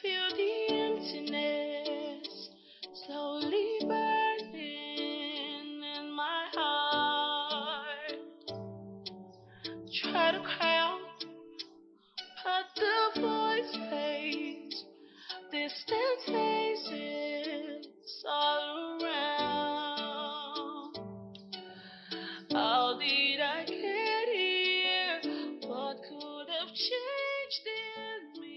feel the emptiness slowly burning in my heart. Try to cry out, but the voice fades. Distant faces all around. How did I get here? What could have changed in me?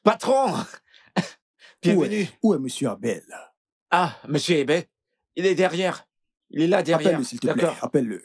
Patron! Bienvenue. Où est Monsieur Abel? Ah, Monsieur Ebé, il est derrière. Il est là derrière. Appelle-le s'il te plaît, appelle-le.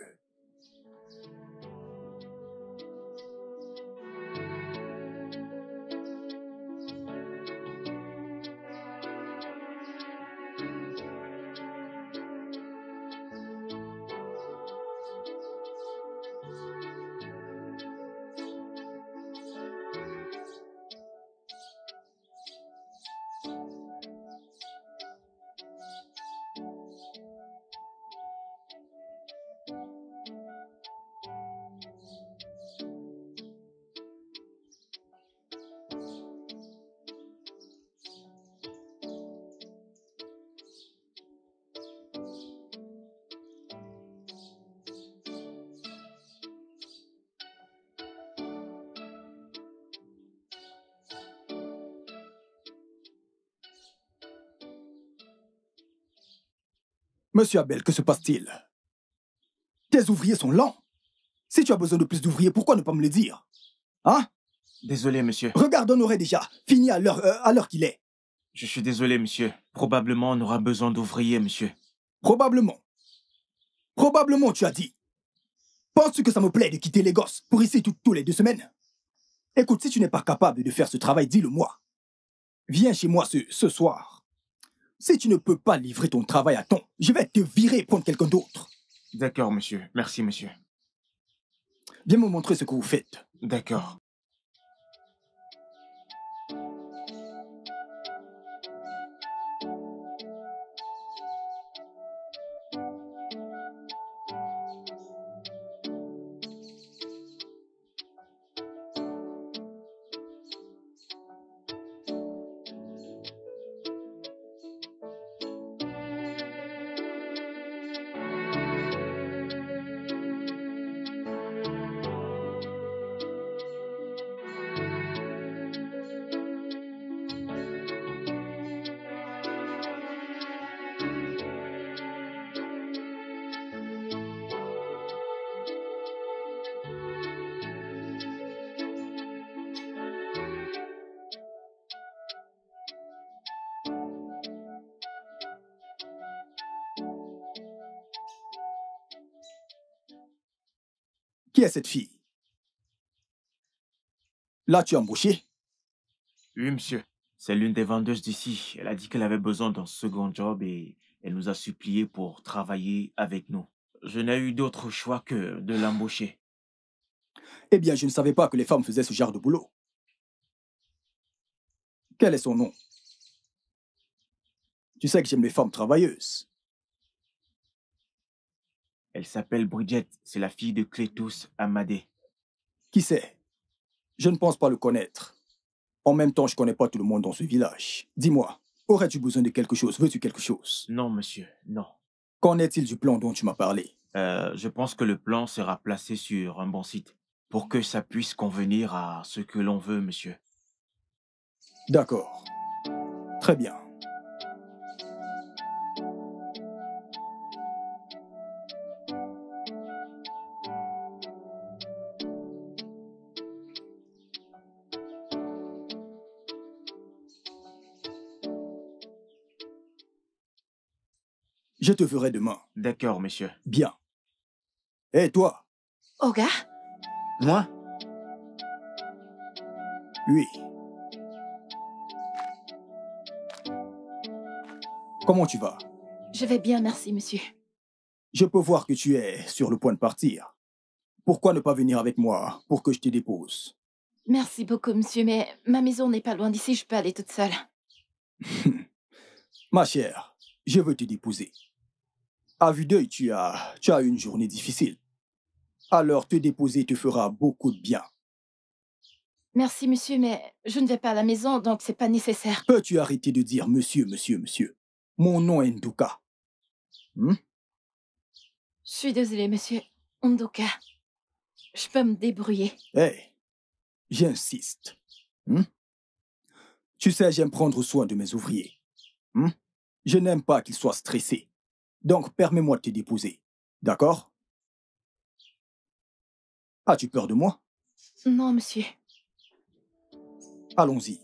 Monsieur Abel, que se passe-t-il? Tes ouvriers sont lents. Si tu as besoin de plus d'ouvriers, pourquoi ne pas me le dire? Hein? Désolé, monsieur. Regarde, on aurait déjà fini à l'heure qu'il est. Je suis désolé, monsieur. Probablement, on aura besoin d'ouvriers, monsieur. Probablement. Probablement, tu as dit. Penses-tu que ça me plaît de quitter les gosses pour ici tous les 2 semaines? Écoute, si tu n'es pas capable de faire ce travail, dis-le-moi. Viens chez moi ce soir. Si tu ne peux pas livrer ton travail à temps, je vais te virer et prendre quelqu'un d'autre. D'accord, monsieur. Merci, monsieur. Viens me montrer ce que vous faites. D'accord. Qui est cette fille? Là, tu as embauché? Oui, monsieur. C'est l'une des vendeuses d'ici. Elle a dit qu'elle avait besoin d'un second job et elle nous a supplié pour travailler avec nous. Je n'ai eu d'autre choix que de l'embaucher. Eh bien, je ne savais pas que les femmes faisaient ce genre de boulot. Quel est son nom? Tu sais que j'aime les femmes travailleuses. Elle s'appelle Bridget. C'est la fille de Cletus Amadé. Qui c'est? Je ne pense pas le connaître. En même temps, je ne connais pas tout le monde dans ce village. Dis-moi, aurais-tu besoin de quelque chose? Veux-tu quelque chose? Non, monsieur, non. Qu'en est-il du plan dont tu m'as parlé? Je pense que le plan sera placé sur un bon site pour que ça puisse convenir à ce que l'on veut, monsieur. D'accord. Très bien. Je te verrai demain. D'accord, monsieur. Bien. Et toi? Oga? Moi? Oui. Comment tu vas? Je vais bien, merci, monsieur. Je peux voir que tu es sur le point de partir. Pourquoi ne pas venir avec moi pour que je te dépose? Merci beaucoup, monsieur, mais ma maison n'est pas loin d'ici, je peux aller toute seule. Ma chère, je veux te déposer. À vue d'œil, tu as eu une journée difficile. Alors te déposer te fera beaucoup de bien. Merci, monsieur, mais je ne vais pas à la maison, donc c'est pas nécessaire. Peux-tu arrêter de dire monsieur, monsieur, monsieur? Mon nom est Nduka. Hmm? Je suis désolée, monsieur. Ondoka. Je peux me débrouiller. Hey, j'insiste. Hmm? Tu sais, j'aime prendre soin de mes ouvriers. Hmm? Je n'aime pas qu'ils soient stressés. Donc, permets-moi de te déposer. D'accord? As-tu peur de moi? Non, monsieur. Allons-y.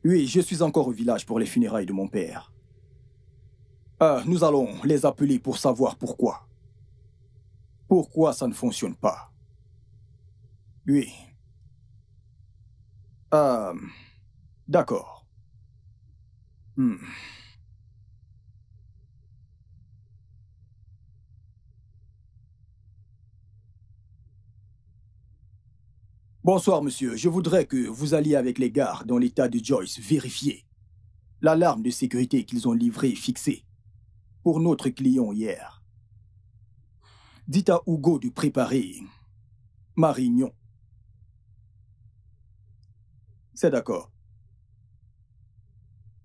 Oui, je suis encore au village pour les funérailles de mon père. Nous allons les appeler pour savoir pourquoi. Pourquoi ça ne fonctionne pas? Oui. D'accord. Hmm. Bonsoir, monsieur. Je voudrais que vous alliez avec les gardes dans l'état de Joyce vérifier l'alarme de sécurité qu'ils ont livrée et fixée pour notre client hier. Dites à Hugo de préparer ma réunion. C'est d'accord.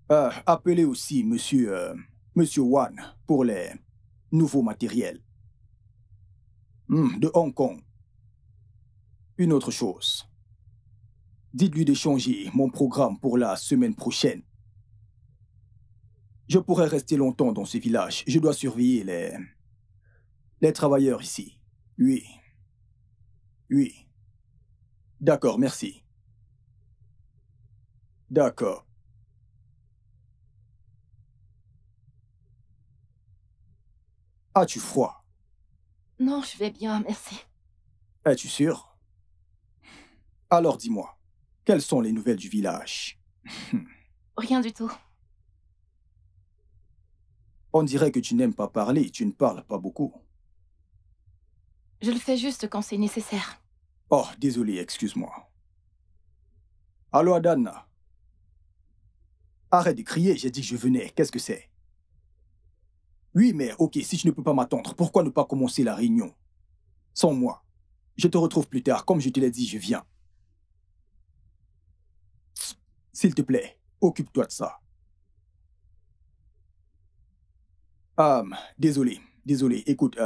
Appelez aussi monsieur Wan pour les nouveaux matériels. De Hong Kong. Une autre chose. Dites-lui de changer mon programme pour la semaine prochaine. Je pourrais rester longtemps dans ce village. Je dois surveiller les travailleurs ici. Oui. Oui. D'accord, merci. D'accord. As-tu froid? Non, je vais bien, merci. Es-tu sûr? Alors dis-moi, quelles sont les nouvelles du village? Rien du tout. On dirait que tu n'aimes pas parler, tu ne parles pas beaucoup. Je le fais juste quand c'est nécessaire. Oh, désolé, excuse-moi. Allô, Adana? Arrête de crier, j'ai dit que je venais. Qu'est-ce que c'est? Oui, mais ok, si tu ne peux pas m'attendre, pourquoi ne pas commencer la réunion? Sans moi. Je te retrouve plus tard. Comme je te l'ai dit, je viens. S'il te plaît, occupe-toi de ça. Désolé. Écoute,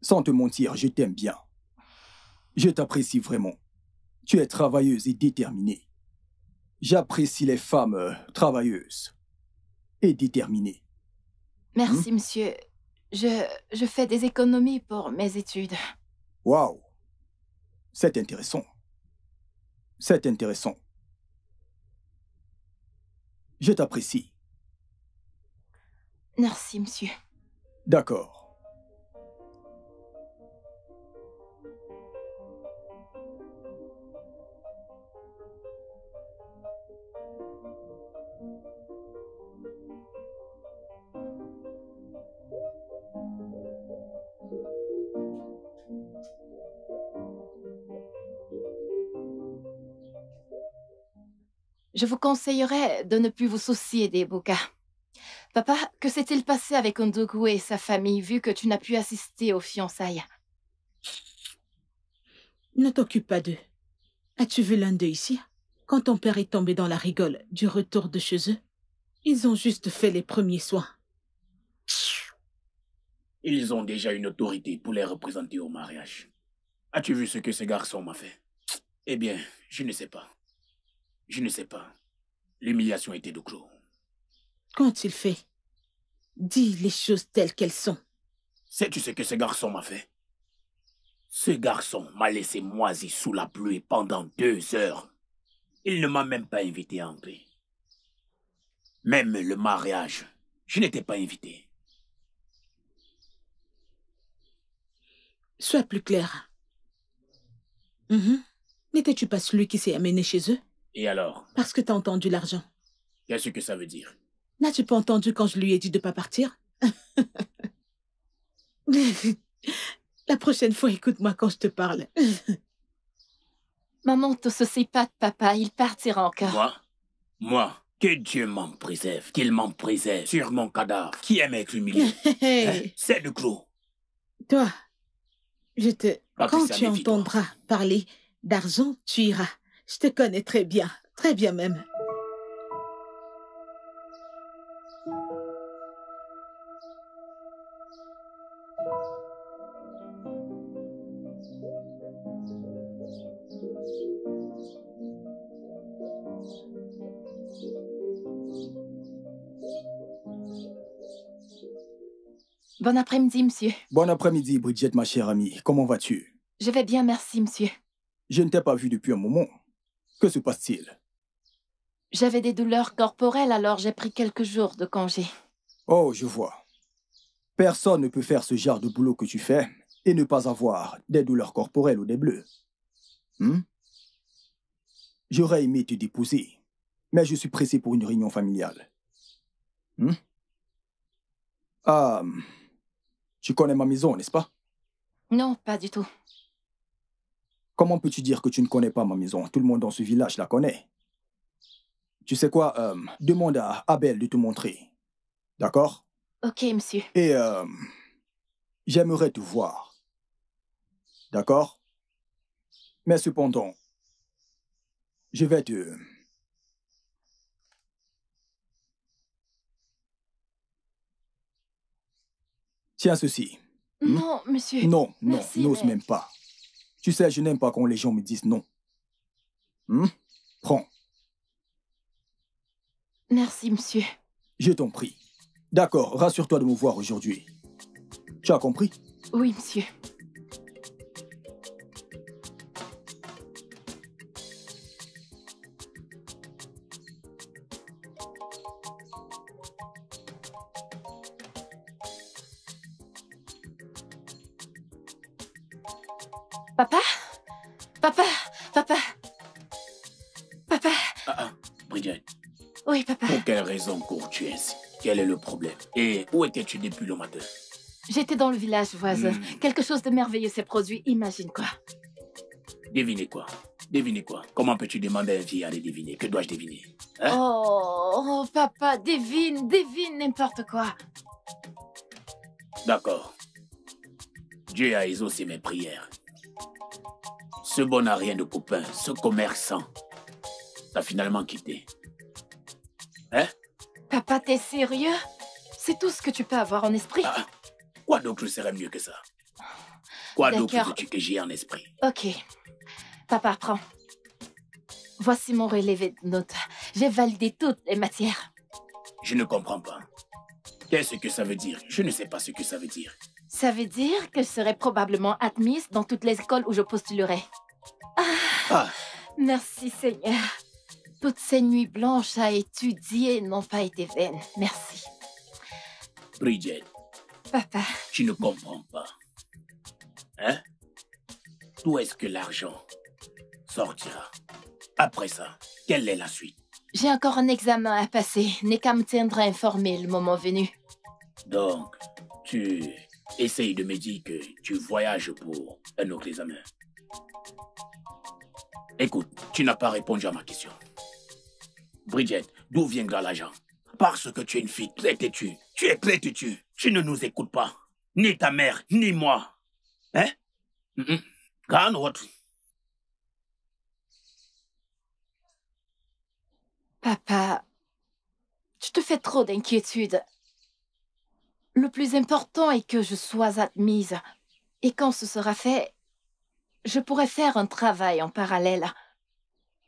sans te mentir, je t'aime bien. Je t'apprécie vraiment. Tu es travailleuse et déterminée. J'apprécie les femmes travailleuses et déterminées. Merci, monsieur. Je fais des économies pour mes études. Waouh! C'est intéressant. C'est intéressant. Je t'apprécie. Merci, monsieur. D'accord. Je vous conseillerais de ne plus vous soucier des Boka. Papa, que s'est-il passé avec Ondoku et sa famille, vu que tu n'as pu assister aux fiançailles? Ne t'occupe pas d'eux. As-tu vu l'un d'eux ici? Quand ton père est tombé dans la rigole du retour de chez eux, ils ont juste fait les premiers soins. Ils ont déjà une autorité pour les représenter au mariage. As-tu vu ce que ce garçon m'a fait? Eh bien, je ne sais pas. Je ne sais pas. L'humiliation était de clos. Qu'ont-ils fait? Dis les choses telles qu'elles sont. Sais-tu ce que ce garçon m'a fait? Ce garçon m'a laissé moisi sous la pluie pendant 2 heures. Il ne m'a même pas invité à entrer. Même le mariage, je n'étais pas invité. Sois plus clair. N'étais-tu pas celui qui s'est amené chez eux? Et alors? Parce que t'as entendu l'argent. Qu'est-ce que ça veut dire? N'as-tu pas entendu quand je lui ai dit de ne pas partir? La prochaine fois, écoute-moi quand je te parle. Maman te soucie pas de papa, il partira encore. Moi, que Dieu m'en préserve, qu'il m'en préserve sur mon cadavre. Qui aime être humilié? Hein? C'est le clou. Toi, quand Patricia, tu méfie-toi. entendras parler d'argent, tu iras. Je te connais très bien même. Bon après-midi, monsieur. Bon après-midi, Bridget, ma chère amie. Comment vas-tu? Je vais bien, merci, monsieur. Je ne t'ai pas vu depuis un moment. Que se passe-t-il? J'avais des douleurs corporelles, alors j'ai pris quelques jours de congé. Oh, je vois. Personne ne peut faire ce genre de boulot que tu fais et ne pas avoir des douleurs corporelles ou des bleus. J'aurais aimé te déposer, mais je suis pressé pour une réunion familiale. Ah, tu connais ma maison, n'est-ce pas? Non, pas du tout. Comment peux-tu dire que tu ne connais pas ma maison? Tout le monde dans ce village la connaît. Tu sais quoi? Demande à Abel de te montrer. D'accord? Ok, monsieur. Et j'aimerais te voir. D'accord? Mais cependant, je vais te... Tiens ceci. Non, monsieur. Non, Merci, n'ose mais- même pas. Tu sais, je n'aime pas quand les gens me disent non. Prends, Merci, monsieur. je t'en prie. D'accord, rassure-toi de me voir aujourd'hui. Tu as compris? Oui, monsieur. Papa? Papa? Papa? Papa? Bridget, Oui, papa. pour quelle raison cours-tu ainsi? Quel est le problème? Et où étais-tu depuis le matin? J'étais dans le village voisin. Quelque chose de merveilleux s'est produit, imagine quoi. Devinez quoi? Devinez quoi? Comment peux-tu demander à un vieillard de deviner? Que dois-je deviner? Hein? Oh, papa, devine n'importe quoi. D'accord. Dieu a exaucé mes prières. Ce bon n'a rien de copain, ce commerçant, t'a finalement quitté. Hein? Papa, t'es sérieux? C'est tout ce que tu peux avoir en esprit? Quoi d'autre serait mieux que ça? Quoi d'autre D'accord. veux-tu que j'aie en esprit? Ok. Papa, prends. Voici mon relevé de notes. J'ai validé toutes les matières. Je ne comprends pas. Qu'est-ce que ça veut dire? Je ne sais pas ce que ça veut dire. Ça veut dire que je serai probablement admise dans toutes les écoles où je postulerai. Merci, Seigneur. Toutes ces nuits blanches à étudier n'ont pas été vaines. Merci. Bridget, Papa, tu ne comprends pas. Hein? D'où est-ce que l'argent sortira? Après ça, quelle est la suite? j'ai encore un examen à passer. N'est qu'à me tiendre informé le moment venu. Donc, tu essayes de me dire que tu voyages pour un autre examen. Écoute, tu n'as pas répondu à ma question. Bridget, d'où viendra l'argent? Parce que tu es une fille très têtue. Tu es très têtue. Tu ne nous écoutes pas. Ni ta mère, ni moi. Hein? Grande autre. Papa, tu te fais trop d'inquiétude. Le plus important est que je sois admise. Et quand ce sera fait, je pourrai faire un travail en parallèle.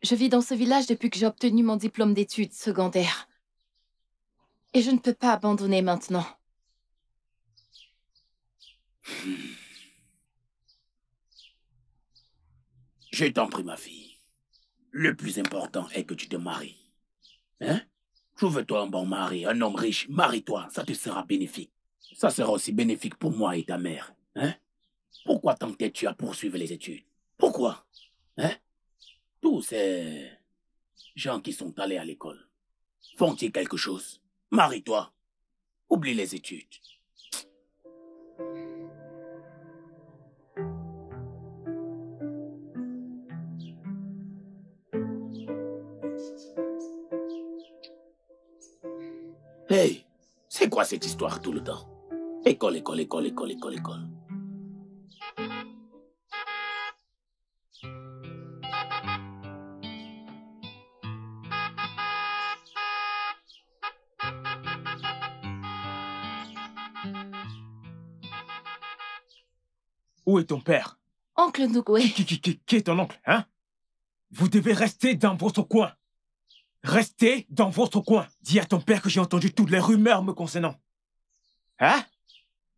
Je vis dans ce village depuis que j'ai obtenu mon diplôme d'études secondaires. Et je ne peux pas abandonner maintenant. Je t'en prie, ma fille. Le plus important est que tu te maries. Hein? Trouve-toi un bon mari, un homme riche. Marie-toi, ça te sera bénéfique. Ça sera aussi bénéfique pour moi et ta mère. Hein? Pourquoi t'entêtes-tu à poursuivre les études? Pourquoi? Hein? Tous ces gens qui sont allés à l'école, font-ils quelque chose? Marie-toi. Oublie les études. Hey, c'est quoi cette histoire tout le temps? École, école, école, école, école, école. Où est ton père? Oncle Ndougué, Qui est ton oncle, hein? Vous devez rester dans votre coin. Restez dans votre coin. Dis à ton père que j'ai entendu toutes les rumeurs me concernant. Hein?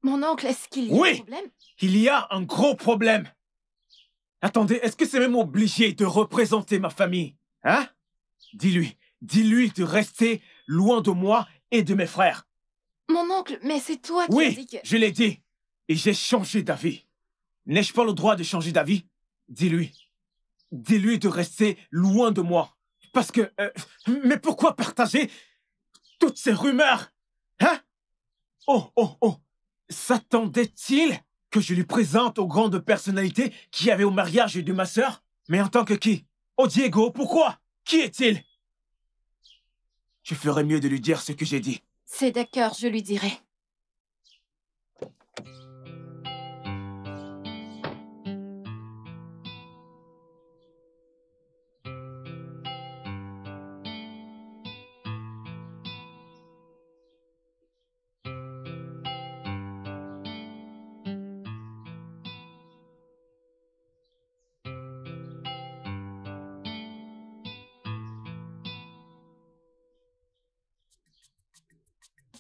mon oncle, est-ce qu'il y a Oui. un problème? Il y a un gros problème. Attendez, est-ce que c'est même obligé de représenter ma famille? Hein? Dis-lui de rester loin de moi et de mes frères. Mon oncle, mais c'est toi qui as Oui, dit que... je l'ai dit. Et j'ai changé d'avis. N'ai-je pas le droit de changer d'avis? Dis-lui. Dis-lui de rester loin de moi. Parce que... mais pourquoi partager toutes ces rumeurs? Hein? Oh. S'attendait-il que je lui présente aux grandes personnalités qui avaient au mariage de ma sœur? Mais en tant que qui? Oh Diego, pourquoi? Qui est-il? Je ferais mieux de lui dire ce que j'ai dit. C'est d'accord, je lui dirai.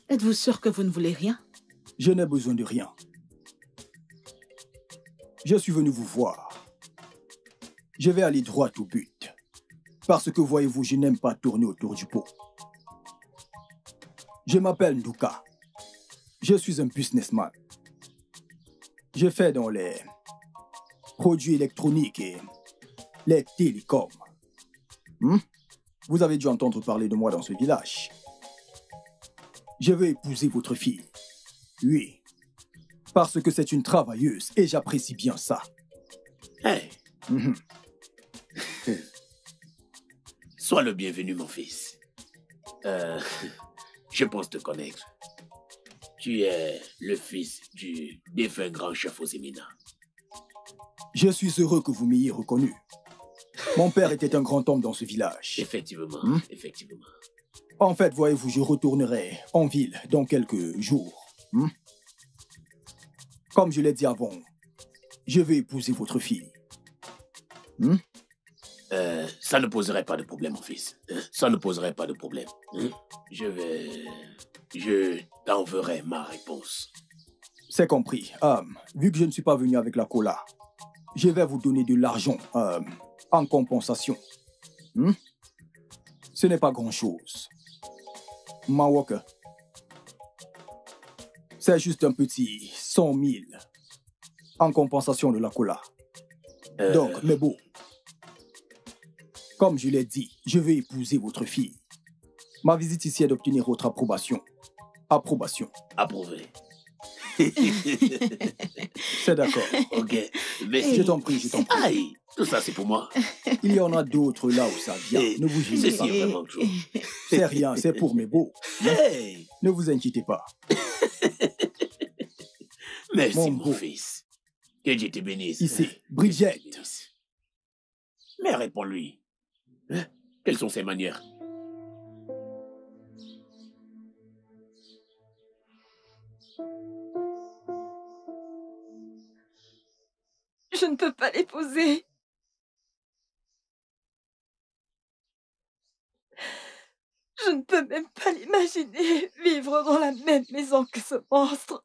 Êtes-vous sûr que vous ne voulez rien? Je n'ai besoin de rien. Je suis venu vous voir. Je vais aller droit au but. Parce que, voyez-vous, je n'aime pas tourner autour du pot. Je m'appelle Ndouka. Je suis un businessman. Je fais dans les produits électroniques et les télécoms. Vous avez dû entendre parler de moi dans ce village. Je veux épouser votre fille. Oui. Parce que c'est une travailleuse et j'apprécie bien ça. Hey. Sois le bienvenu, mon fils. Je pense te connaître. Tu es le fils du défunt grand chef Osimina. Je suis heureux que vous m'ayez reconnu. Mon père était un grand homme dans ce village. Effectivement, effectivement. En fait, voyez-vous, je retournerai en ville dans quelques jours. Comme je l'ai dit avant, je vais épouser votre fille. Ça ne poserait pas de problème, mon fils. Ça ne poserait pas de problème. Je t'enverrai ma réponse. C'est compris. Vu que je ne suis pas venu avec la cola, je vais vous donner de l'argent en compensation. Ce n'est pas grand-chose. Mawok, c'est juste un petit 100 000 en compensation de la cola. Donc, mais bon, comme je l'ai dit, je vais épouser votre fille. Ma visite ici est d'obtenir votre approbation. Approbation. Approuvé. C'est d'accord. Ok, merci. Je t'en prie, je t'en prie. Aïe, tout ça c'est pour moi. Il y en a d'autres là où ça vient. Ne vous gênez Ceci pas. est vraiment chaud. C'est rien, c'est pour mes beaux. Hey, Ne vous inquiétez pas. merci Mon mon beau. fils. Que Dieu te bénisse. Ici, Que Dieu te Brigitte. bénisse. Mais réponds-lui. Quelles sont ses manières? Je ne peux pas l'épouser. Je ne peux même pas l'imaginer vivre dans la même maison que ce monstre.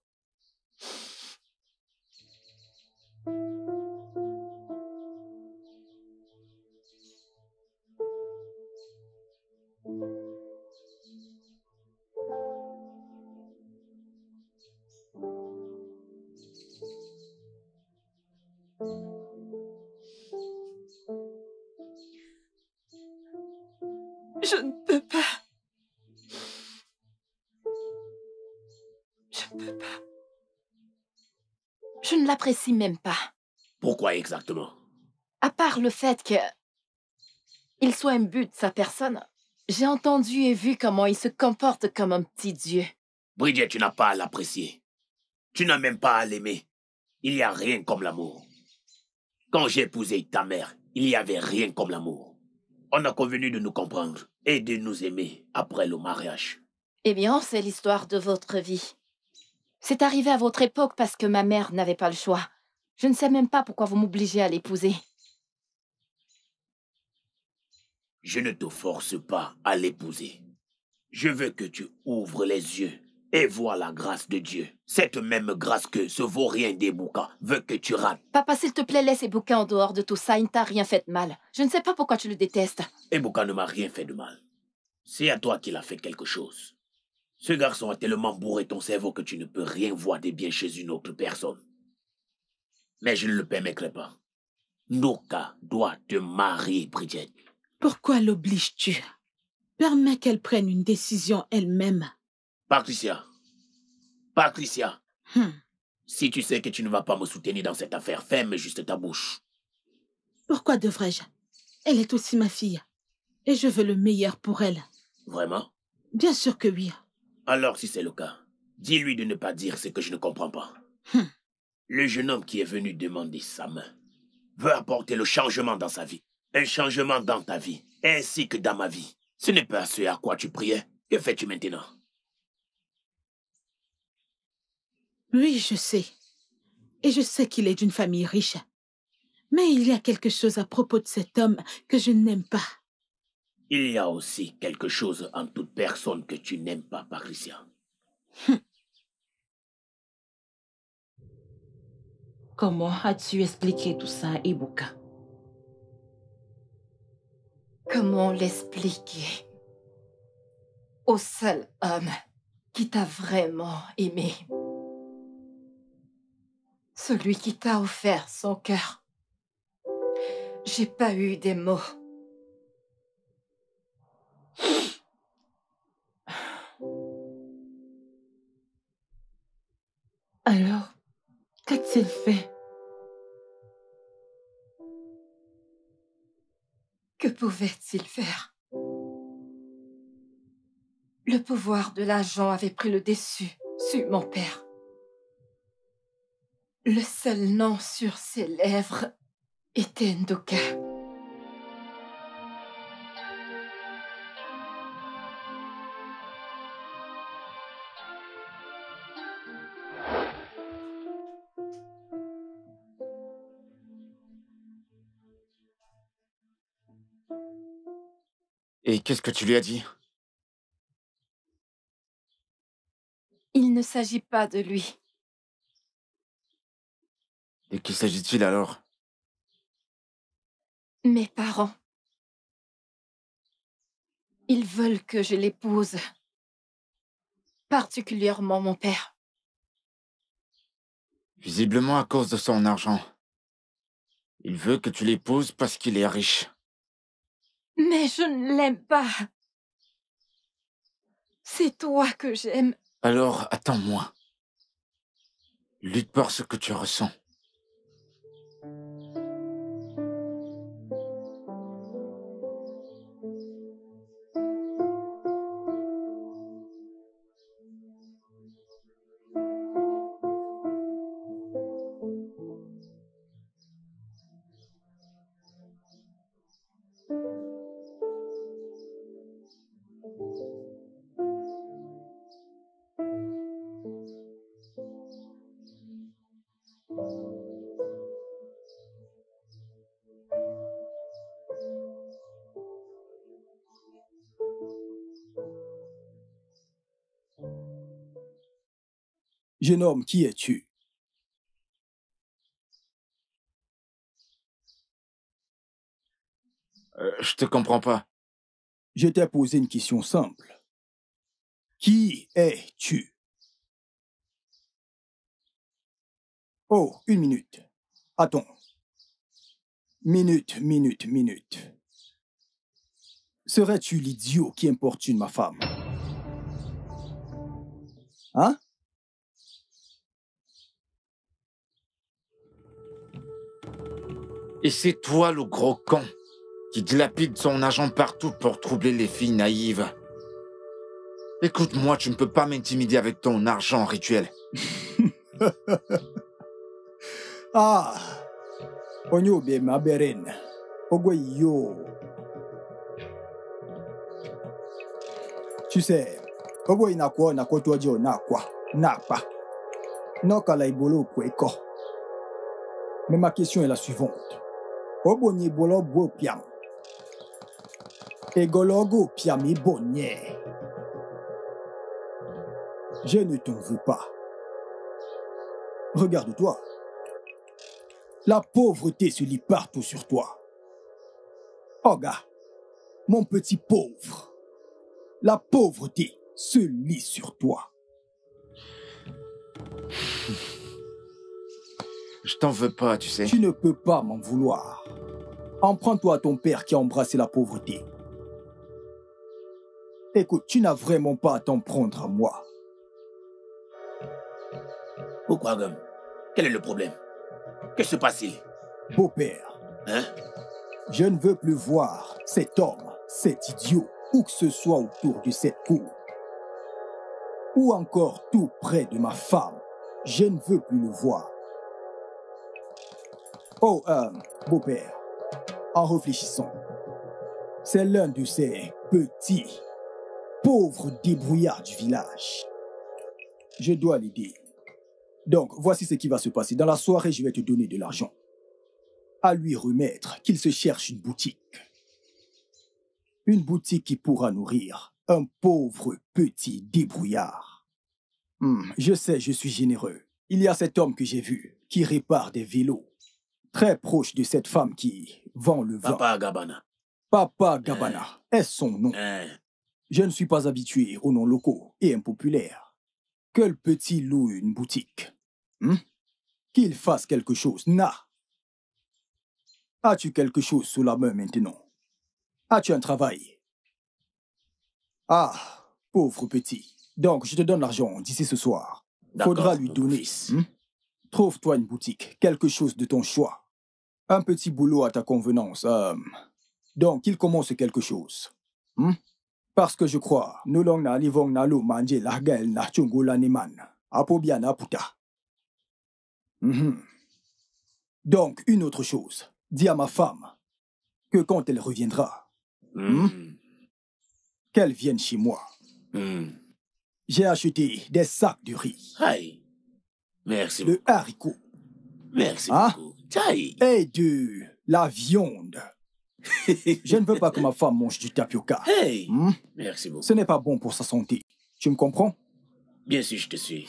Je ne peux pas. Je ne l'apprécie même pas. Pourquoi exactement? À part le fait que il soit imbu de sa personne, j'ai entendu et vu comment il se comporte comme un petit dieu. Bridget, tu n'as pas à l'apprécier. Tu n'as même pas à l'aimer. Il n'y a rien comme l'amour. Quand j'ai épousé ta mère, il n'y avait rien comme l'amour. On a convenu de nous comprendre et de nous aimer après le mariage. Eh bien, c'est l'histoire de votre vie. C'est arrivé à votre époque parce que ma mère n'avait pas le choix. Je ne sais même pas pourquoi vous m'obligez à l'épouser. Je ne te force pas à l'épouser. Je veux que tu ouvres les yeux et vois la grâce de Dieu. Cette même grâce que ce vaurien d'Ebuka veut que tu rates. Papa, s'il te plaît, laisse Ebuka en dehors de tout ça. Il ne t'a rien fait de mal. Je ne sais pas pourquoi tu le détestes. Ebuka ne m'a rien fait de mal. C'est à toi qu'il a fait quelque chose. Ce garçon a tellement bourré ton cerveau que tu ne peux rien voir de bien chez une autre personne. Mais je ne le permettrai pas. Noka doit te marier, Bridget. Pourquoi l'obliges-tu? Permets qu'elle prenne une décision elle-même. Patricia. Si tu sais que tu ne vas pas me soutenir dans cette affaire, ferme juste ta bouche. Pourquoi devrais-je? Elle est aussi ma fille. Et je veux le meilleur pour elle. Vraiment? Bien sûr que oui. Alors, si c'est le cas, dis-lui de ne pas dire ce que je ne comprends pas. Le jeune homme qui est venu demander sa main veut apporter le changement dans sa vie. Un changement dans ta vie, ainsi que dans ma vie. Ce n'est pas ce à quoi tu priais. Que fais-tu maintenant? Oui, je sais. Et je sais qu'il est d'une famille riche. Mais il y a quelque chose à propos de cet homme que je n'aime pas. Il y a aussi quelque chose en toute personne que tu n'aimes pas, Patricia. Comment as-tu expliqué tout ça à Ebuka? Comment l'expliquer au seul homme qui t'a vraiment aimé? Celui qui t'a offert son cœur. J'ai pas eu des mots. Alors, qu'a-t-il fait? Que pouvait-il faire? Le pouvoir de l'argent avait pris le dessus sur mon père. Le seul nom sur ses lèvres était Ndoka. Et qu'est-ce que tu lui as dit? Il ne s'agit pas de lui. De qui s'agit-il alors? Mes parents. Ils veulent que je l'épouse. Particulièrement mon père. Visiblement à cause de son argent. Il veut que tu l'épouses parce qu'il est riche. Mais je ne l'aime pas. C'est toi que j'aime. Alors, attends-moi. Lutte par ce que tu ressens. Jeune homme, qui es-tu? Je te comprends pas. Je t'ai posé une question simple. Qui es-tu? Oh, une minute. Attends. Minute. Serais-tu l'idiot qui importune ma femme? Hein? Et c'est toi le gros con qui dilapide son argent partout pour troubler les filles naïves. Écoute-moi, tu ne peux pas m'intimider avec ton argent rituel. Ah, onyobe maberen, yo. Tu sais, ogo inakwa nakotojo nakwa, nakpa. Nokala ibolo kweko. Mais ma question est la suivante. Obo ni bolo bo piam. Egologo piam ibonye. Je ne t'en veux pas. Regarde-toi. La pauvreté se lit partout sur toi. Oh gars, mon petit pauvre. La pauvreté se lit sur toi. Je t'en veux pas, tu sais. Tu ne peux pas m'en vouloir. Emprunte-toi à ton père qui a embrassé la pauvreté. Écoute, tu n'as vraiment pas à t'en prendre à moi. Pourquoi, Gum? Quel est le problème? Que se passe-t-il? Beau-père, Hein? je ne veux plus voir cet homme, cet idiot, où que ce soit autour de cette cour. Ou encore tout près de ma femme. Je ne veux plus le voir. Oh, beau-père, en réfléchissant, c'est l'un de ces petits, pauvres débrouillards du village. Je dois l'aider. Donc, voici ce qui va se passer. Dans la soirée, je vais te donner de l'argent. À lui remettre qu'il se cherche une boutique. Une boutique qui pourra nourrir un pauvre petit débrouillard. Je sais, je suis généreux. Il y a cet homme que j'ai vu, qui répare des vélos. Très proche de cette femme qui vend le vin. Papa Gabana. Papa Gabana est son nom. Je ne suis pas habitué aux noms locaux et impopulaires. Que le petit loue une boutique. Qu'il fasse quelque chose. As-tu quelque chose sous la main maintenant? As-tu un travail? Ah, pauvre petit. Donc, je te donne l'argent d'ici ce soir. Faudra lui donner. Trouve-toi une boutique, quelque chose de ton choix. Un petit boulot à ta convenance. Donc, il commence quelque chose. Parce que je crois, nous l'on na livong na lo manje la gael na chungola ni man. Apobia na puta. Donc, une autre chose. Dis à ma femme que quand elle reviendra, qu'elle vienne chez moi. J'ai acheté des sacs de riz. Aïe. Merci De beaucoup. haricots. Merci beaucoup. Aïe. Et de la viande. Je ne veux pas que ma femme mange du tapioca. Hey. Merci beaucoup. Ce n'est pas bon pour sa santé. Tu me comprends? Bien sûr, je te suis.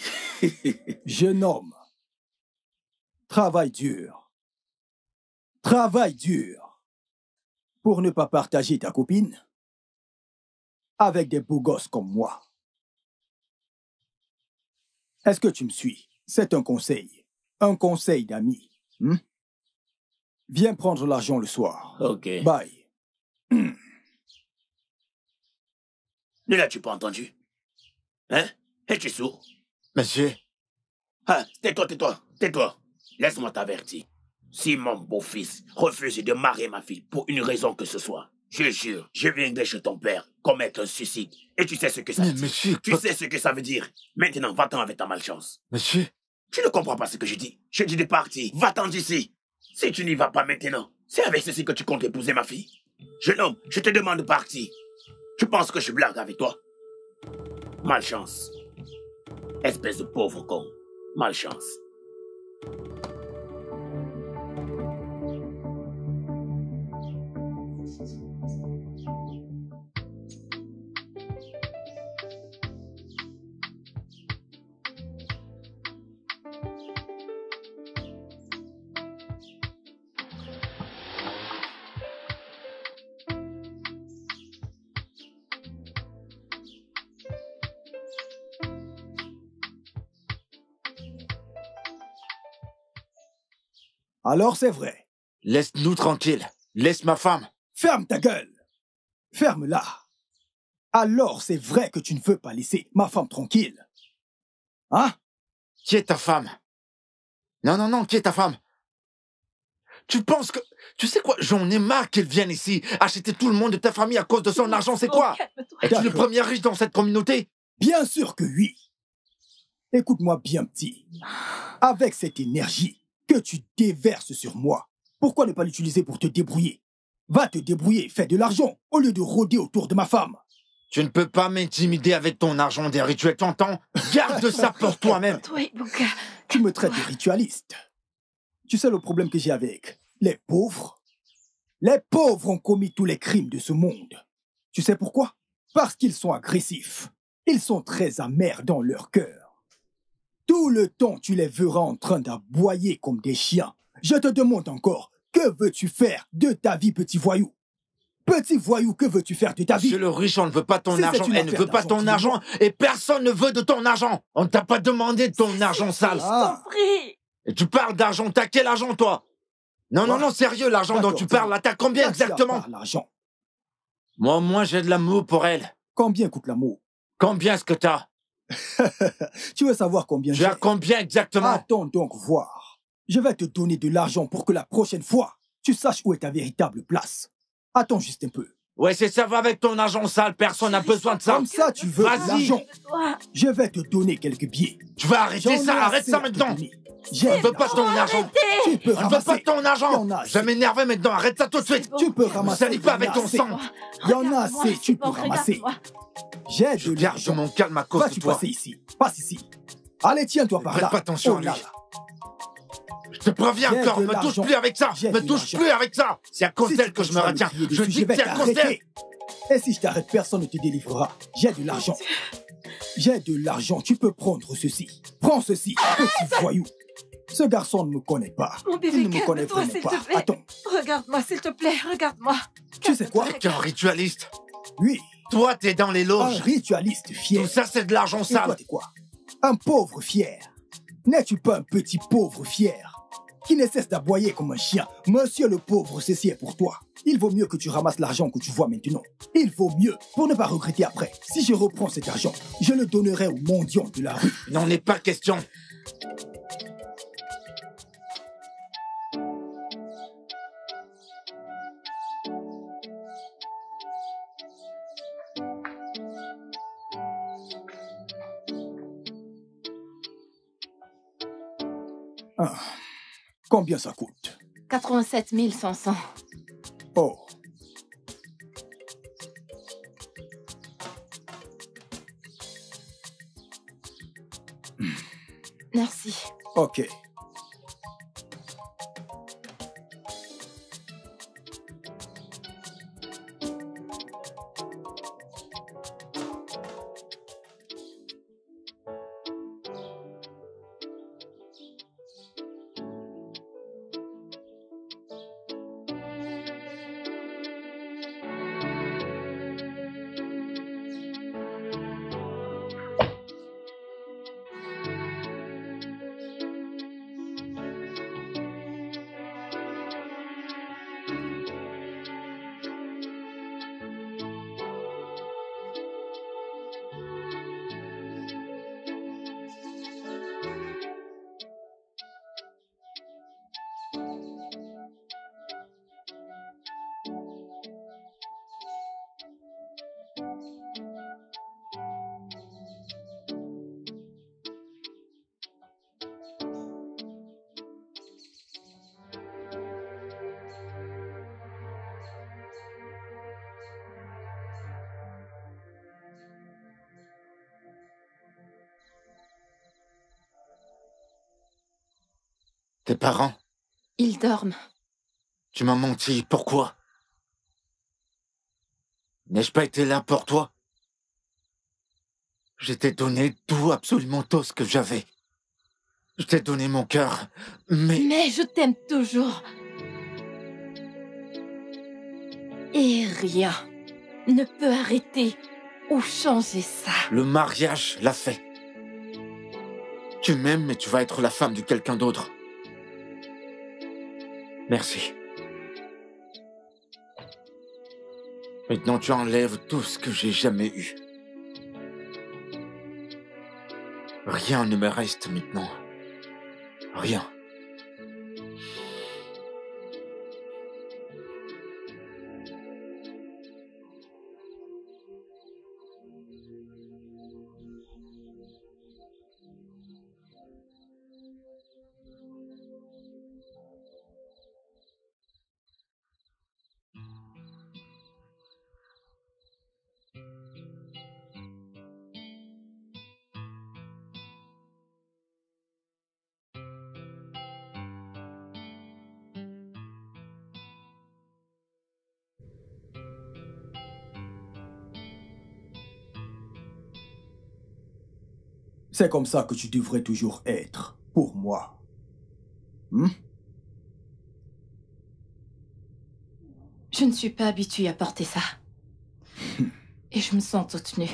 Jeune homme, travaille dur. Travaille dur. Pour ne pas partager ta copine avec des beaux gosses comme moi. Est-ce que tu me suis? C'est un conseil. Un conseil d'ami. Viens prendre l'argent le soir. Ok. Bye. Ne l'as-tu pas entendu? Hein? Es-tu sourd? Monsieur. Ah, tais-toi, tais-toi, tais-toi. Laisse-moi t'avertir. Si mon beau-fils refuse de marier ma fille pour une raison que ce soit, je jure, je viendrai chez ton père commettre un suicide. Et tu sais ce que ça veut dire. Monsieur, Tu sais ce que ça veut dire. Maintenant, va-t'en avec ta malchance. Monsieur. Tu ne comprends pas ce que je dis. Je dis de partir. Va-t'en d'ici. Si tu n'y vas pas maintenant, c'est avec ceci que tu comptes épouser ma fille. Jeune homme, je te demande de partir. Tu penses que je blague avec toi? Malchance. Espèce de pauvre con. Malchance. Alors c'est vrai. Laisse-nous tranquilles. Laisse ma femme. Ferme ta gueule. Ferme-la. Alors c'est vrai que tu ne veux pas laisser ma femme tranquille. Hein? Qui est ta femme? Non, qui est ta femme? Tu penses que... Tu sais quoi? J'en ai marre qu'il vienne ici, acheter tout le monde de ta famille à cause de son argent, c'est quoi? Es-tu le premier riche dans cette communauté? Bien sûr que oui. Écoute-moi bien, petit. Avec cette énergie que tu déverses sur moi, pourquoi ne pas l'utiliser pour te débrouiller? Va te débrouiller, fais de l'argent, au lieu de rôder autour de ma femme. Tu ne peux pas m'intimider avec ton argent des rituels, t'entends? Garde ça pour toi-même. Toi, Ibuka. Tu me traites de ritualiste. Tu sais le problème que j'ai avec les pauvres? Les pauvres ont commis tous les crimes de ce monde. Tu sais pourquoi? Parce qu'ils sont agressifs. Ils sont très amers dans leur cœur. Tout le temps, tu les verras en train d'aboyer comme des chiens. Je te demande encore, que veux-tu faire de ta vie, petit voyou? Petit voyou, que veux-tu faire de ta vie? Monsieur le riche, on ne veut pas ton Si argent. c'est une Elle ne affaire veut pas d'argent, ton dis-le argent. moi. Et personne ne veut de ton argent. On ne t'a pas demandé de ton argent sale. Ah, Prie. Et tu parles d'argent. T'as quel argent, toi? Non, non, Ah. non, sérieux, l'argent dont d'accord, tu parles, là, t'as combien ça, tu as exactement? pas l'argent. Moi, j'ai de l'amour pour elle. Combien coûte l'amour? Combien est-ce que t'as? Tu veux savoir combien Tu j'ai? as combien exactement? Attends donc voir. Je vais te donner de l'argent pour que la prochaine fois, tu saches où est ta véritable place. Attends juste un peu. Ouais, c'est ça, va avec ton argent sale. Personne n'a besoin de ça. Comme ça, tu veux de Vas-y. l'argent. Toi. Je vais te donner quelques billets. Tu vas arrêter J'en ai ça, arrête assez ça à te maintenant. donner. J'ai On ne de veut pas ton argent. Tu peux On ne veut pas ramasser. ton Il y en argent. a Je vais assez. m'énerver maintenant, arrête ça tout de suite. Tu peux Ne ramasser. salis pas avec ton sang. Il y en a assez, tu peux ramasser. J'ai Je de garde l'argent. mon calme à cause de Vas-tu toi. passer ici? Passe ici. Allez, tiens-toi par Prête là. pas attention à Oh là lui. là. Je te préviens J'ai encore, de me touche l'argent. plus avec ça. J'ai Me de touche l'argent. plus avec ça. C'est à cause Si d'elle tu que je me continues à me retiens. crier Je dessus, dis que vais c'est à cause d'elle. t'arrêter. Et si je t'arrête, personne ne te délivrera. J'ai de l'argent. J'ai de l'argent, tu peux prendre ceci. Prends ceci, petit voyou. Ce garçon ne me connaît pas. Mon bébé, Il ne me connaît calme-toi, vraiment s'il pas. te plaît. Attends, Regarde-moi, s'il te plaît, regarde-moi. tu sais quoi? T'es un ritualiste. Oui, Toi, t'es dans les un loges. ritualiste fier. Tout ça, c'est de l'argent Et toi, sale. t'es quoi? Un pauvre fier. N'es-tu pas un petit pauvre fier qui ne cesse d'aboyer comme un chien? Monsieur le pauvre, ceci est pour toi. Il vaut mieux que tu ramasses l'argent que tu vois maintenant. Il vaut mieux pour ne pas regretter après. Si je reprends cet argent, je le donnerai aux mendiants de la rue. Il n'en est pas question. Ah, combien ça coûte? 87 500. Oh, Merci. ok. Tes parents, Ils dorment. tu m'as menti. Pourquoi? N'ai-je pas été là pour toi? Je t'ai donné tout, absolument tout ce que j'avais. Je t'ai donné mon cœur, mais... Mais je t'aime toujours. Et rien ne peut arrêter ou changer ça. Le mariage l'a fait. Tu m'aimes, mais tu vas être la femme de quelqu'un d'autre. Merci. Maintenant, tu enlèves tout ce que j'ai jamais eu. Rien ne me reste maintenant. Rien. C'est comme ça que tu devrais toujours être, pour moi. Hmm? Je ne suis pas habituée à porter ça. Et je me sens toute nue.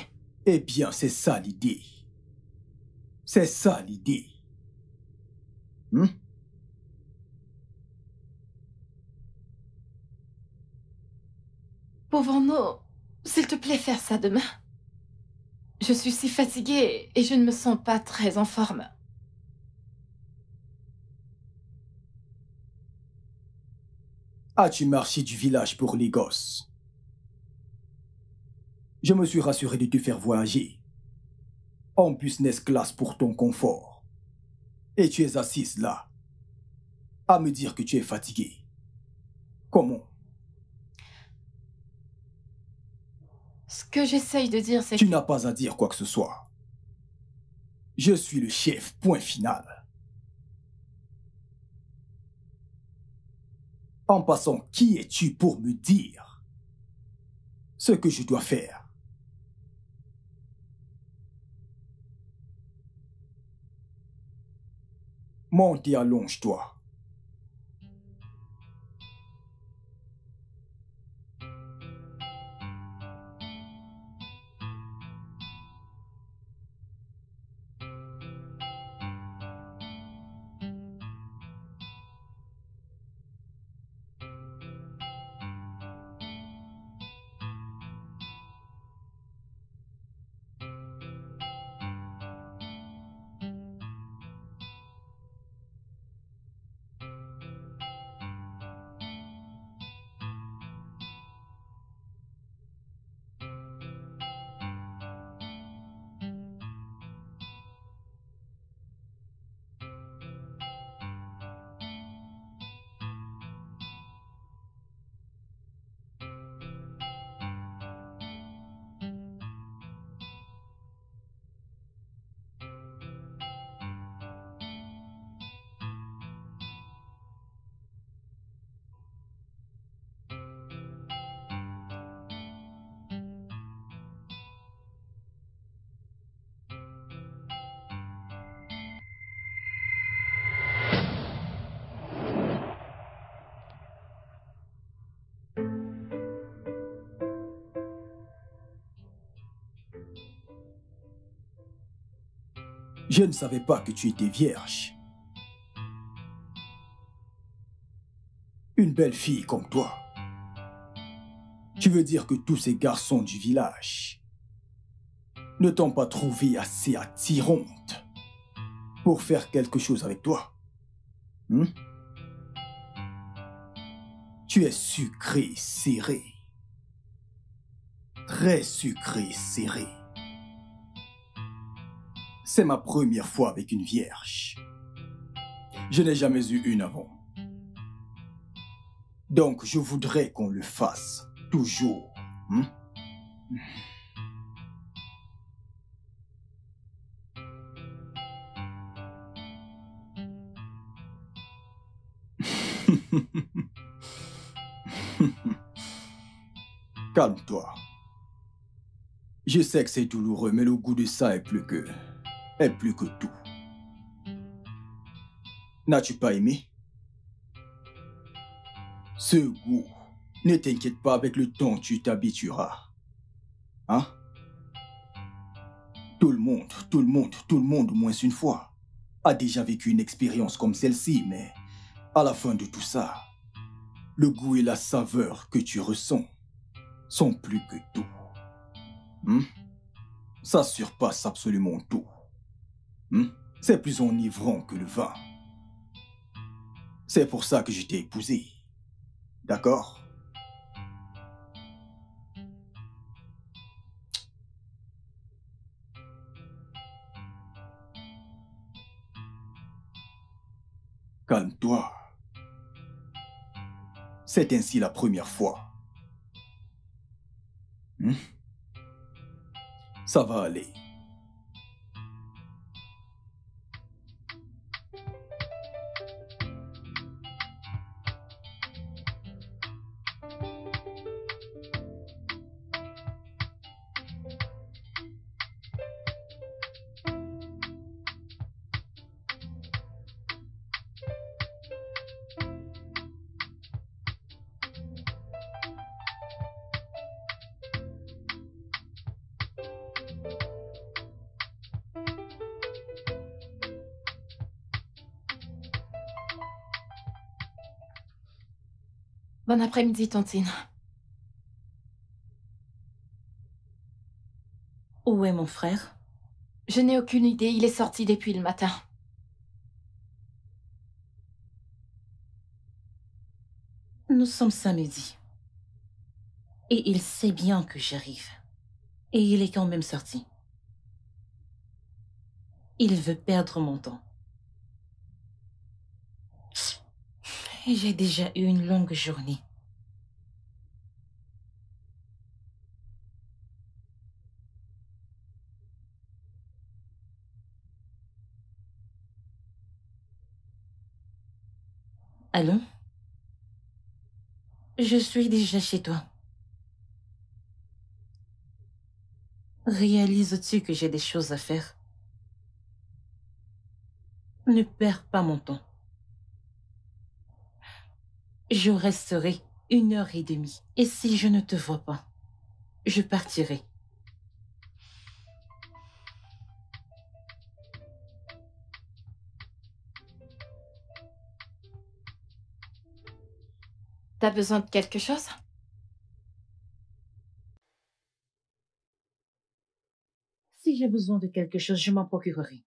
Eh bien, c'est ça l'idée. C'est ça l'idée. Hmm? Pouvons-nous, s'il te plaît, faire ça demain? Je suis si fatiguée et je ne me sens pas très en forme. As-tu marché du village pour les gosses? Je me suis rassuré de te faire voyager. En business class pour ton confort. Et tu es assise là, à me dire que tu es fatiguée. Comment? Ce que j'essaye de dire, c'est Tu n'as pas à dire quoi que ce soit. Je suis le chef, point final. En passant, qui es-tu pour me dire ce que je dois faire? Monte et allonge-toi. Je ne savais pas que tu étais vierge. Une belle fille comme toi. Tu veux dire que tous ces garçons du village ne t'ont pas trouvé assez attirante pour faire quelque chose avec toi? Hmm? Tu es sucré, serré. Très sucré, serré. C'est ma première fois avec une vierge. Je n'ai jamais eu une avant. Donc, je voudrais qu'on le fasse toujours. Hmm? Calme-toi. Je sais que c'est douloureux, mais le goût de ça est plus que tout. N'as-tu pas aimé? Ce goût, ne t'inquiète pas, avec le temps, tu t'habitueras. Hein? Tout le monde, au moins une fois, a déjà vécu une expérience comme celle-ci, mais à la fin de tout ça, le goût et la saveur que tu ressens sont plus que tout. Hmm? Ça surpasse absolument tout. Hmm? C'est plus enivrant que le vin. C'est pour ça que je t'ai épousé. D'accord? Calme-toi. C'est ainsi la première fois. Hmm? Ça va aller. Bon après-midi, Tontine. Où est mon frère? Je n'ai aucune idée, il est sorti depuis le matin. Nous sommes samedi. Et il sait bien que j'arrive. Et il est quand même sorti. Il veut perdre mon temps. Et j'ai déjà eu une longue journée. Allô? Je suis déjà chez toi. Réalises-tu que j'ai des choses à faire? Ne perds pas mon temps. Je resterai 1 heure et demie. Et si je ne te vois pas, je partirai. T'as besoin de quelque chose? Si j'ai besoin de quelque chose, je m'en procurerai.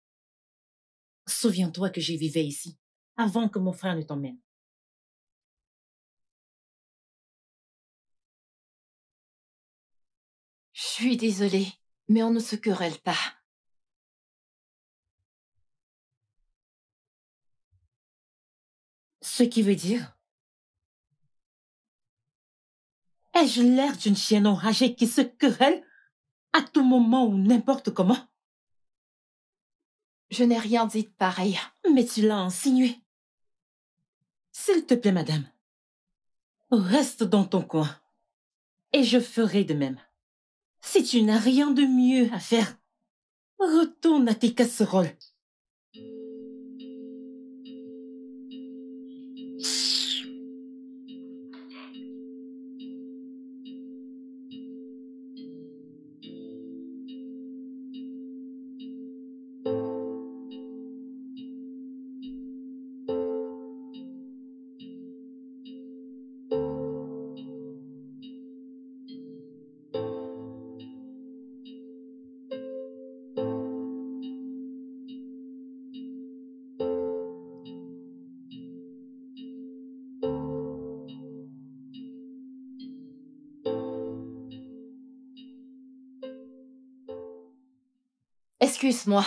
Souviens-toi que j'y vivais ici, avant que mon frère ne t'emmène. Je suis désolée, mais on ne se querelle pas. Ce qui veut dire... Ai-je l'air d'une chienne enragée qui se querelle à tout moment ou n'importe comment? Je n'ai rien dit de pareil. Mais tu l'as insinué. S'il te plaît, madame, reste dans ton coin. Et je ferai de même. Si tu n'as rien de mieux à faire, retourne à tes casseroles. Excuse-moi.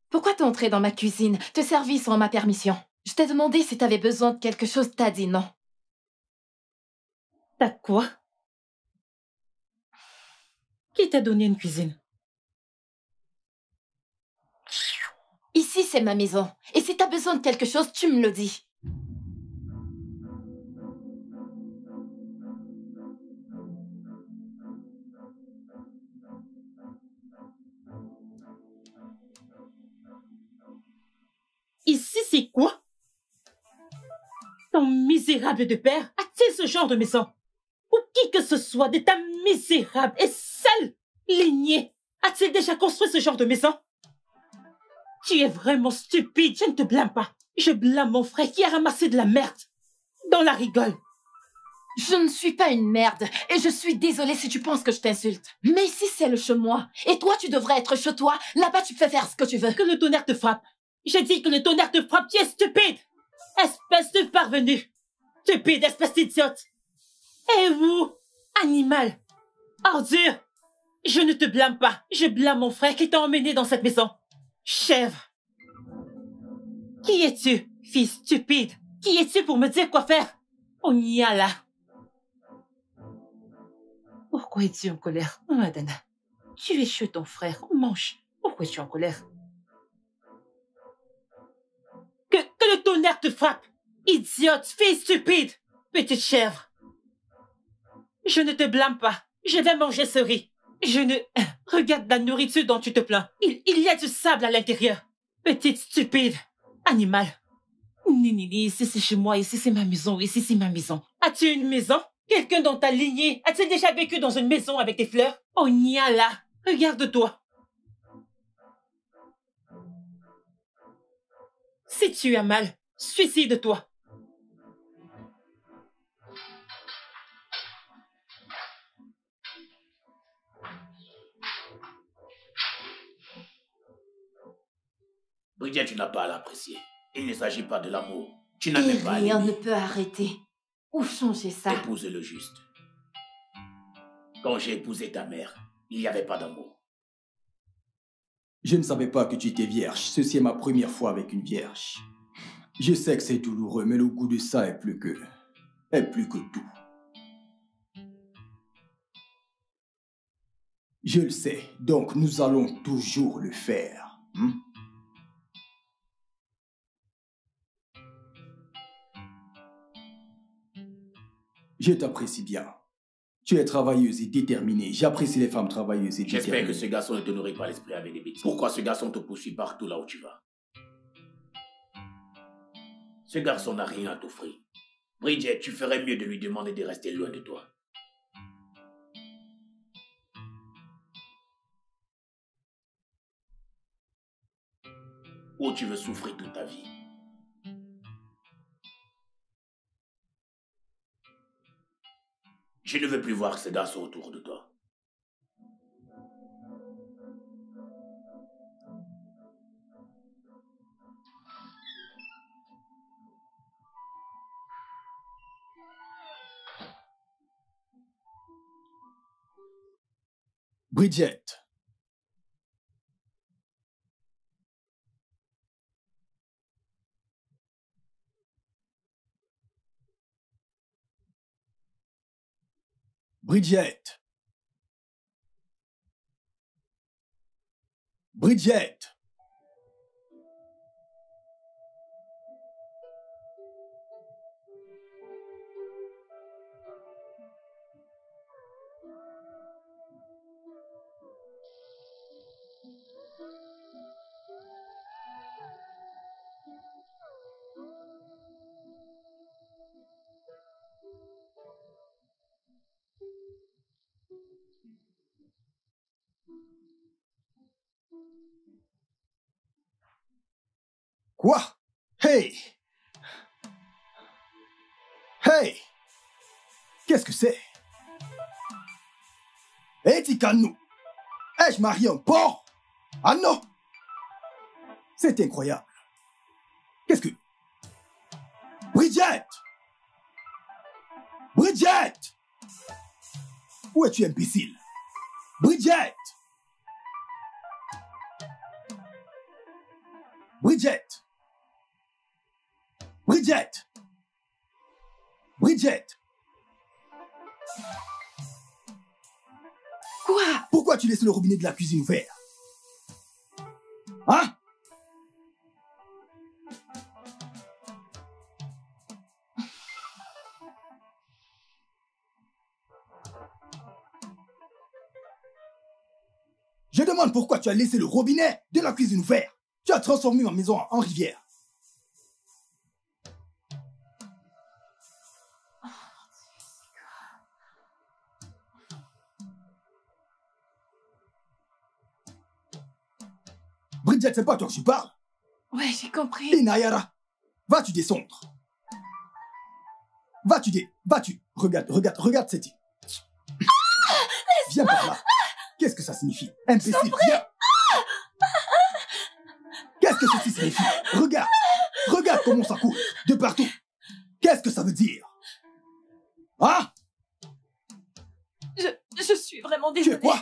Pourquoi t'es entrée dans ma cuisine, te servir sans ma permission? Je t'ai demandé si t'avais besoin de quelque chose, t'as dit non. T'as quoi? Qui t'a donné une cuisine? Ici, c'est ma maison. Et si t'as besoin de quelque chose, tu me le dis. Ici, c'est quoi? Ton misérable de père a-t-il ce genre de maison? Ou qui que ce soit de ta misérable et sale lignée a-t-il déjà construit ce genre de maison? Tu es vraiment stupide, je ne te blâme pas. Je blâme mon frère qui a ramassé de la merde dans la rigole. Je ne suis pas une merde et je suis désolée si tu penses que je t'insulte. Mais ici, c'est le chez moi. Et toi, tu devrais être chez toi. Là-bas, tu peux faire ce que tu veux. Que le tonnerre te frappe. J'ai dit que le tonnerre te frappe, tu es stupide. Espèce de parvenu. Stupide, espèce d'idiote. Et vous, animal, ordure. Je ne te blâme pas. Je blâme mon frère qui t'a emmené dans cette maison. Chèvre. Qui es-tu, fille stupide? Qui es-tu pour me dire quoi faire? On y a là. Pourquoi es-tu en colère, Madana? Tu es chez ton frère. Mange. Pourquoi es-tu en colère? Que le tonnerre te frappe. Idiote, fille stupide. Petite chèvre. Je ne te blâme pas. Je vais manger ce riz. Je ne... Regarde la nourriture dont tu te plains. Il y a du sable à l'intérieur. Petite stupide. Animal. Ni, ici c'est chez moi, ici c'est ma maison, ici c'est ma maison. As-tu une maison? Quelqu'un dans ta lignée a-t-il déjà vécu dans une maison avec des fleurs? Oh, Niala, regarde-toi. Si tu as mal, suicide-toi. Bridget, tu n'as pas à l'apprécier. Il ne s'agit pas de l'amour. Tu n'as Et même pas à rien ne l'aimer. peut arrêter ou changer ça. Épouse le juste. Quand j'ai épousé ta mère, il n'y avait pas d'amour. Je ne savais pas que tu étais vierge. Ceci est ma première fois avec une vierge. Je sais que c'est douloureux, mais le goût de ça est plus que tout. Je le sais, donc nous allons toujours le faire. Je t'apprécie bien. Tu es travailleuse et déterminée. J'apprécie les femmes travailleuses et déterminées. J'espère que ce garçon ne te nourrit pas l'esprit avec des bêtises. Pourquoi ce garçon te poursuit partout là où tu vas? Ce garçon n'a rien à t'offrir. Bridget, tu ferais mieux de lui demander de rester loin de toi. Ou tu veux souffrir toute ta vie. Je ne veux plus voir ce garçon autour de toi. Bridget. Bridget. Bridget. Quoi? Hey! Hey! Qu'est-ce que c'est? Hey, Tikano! Ai-je marié un porc? Ah non! C'est incroyable. Qu'est-ce que... Bridget! Bridget! Où es-tu, imbécile? Bridget! Bridget! Bridget! Bridget! Quoi? Pourquoi tu laisses le robinet de la cuisine ouvert? Hein? Je demande pourquoi tu as laissé le robinet de la cuisine ouvert. Tu as transformé ma maison en rivière. Bridget, c'est pas toi que je parle. Ouais, j'ai compris. Et Nayara, vas-tu descendre? Vas-tu. Regarde cette île. Viens par là. Qu'est-ce que ça signifie? Imbécile, viens. Qu'est-ce que ceci signifie? Regarde comment ça coule, de partout. Qu'est-ce que ça veut dire? Hein? Je suis vraiment Tu désolée. es quoi?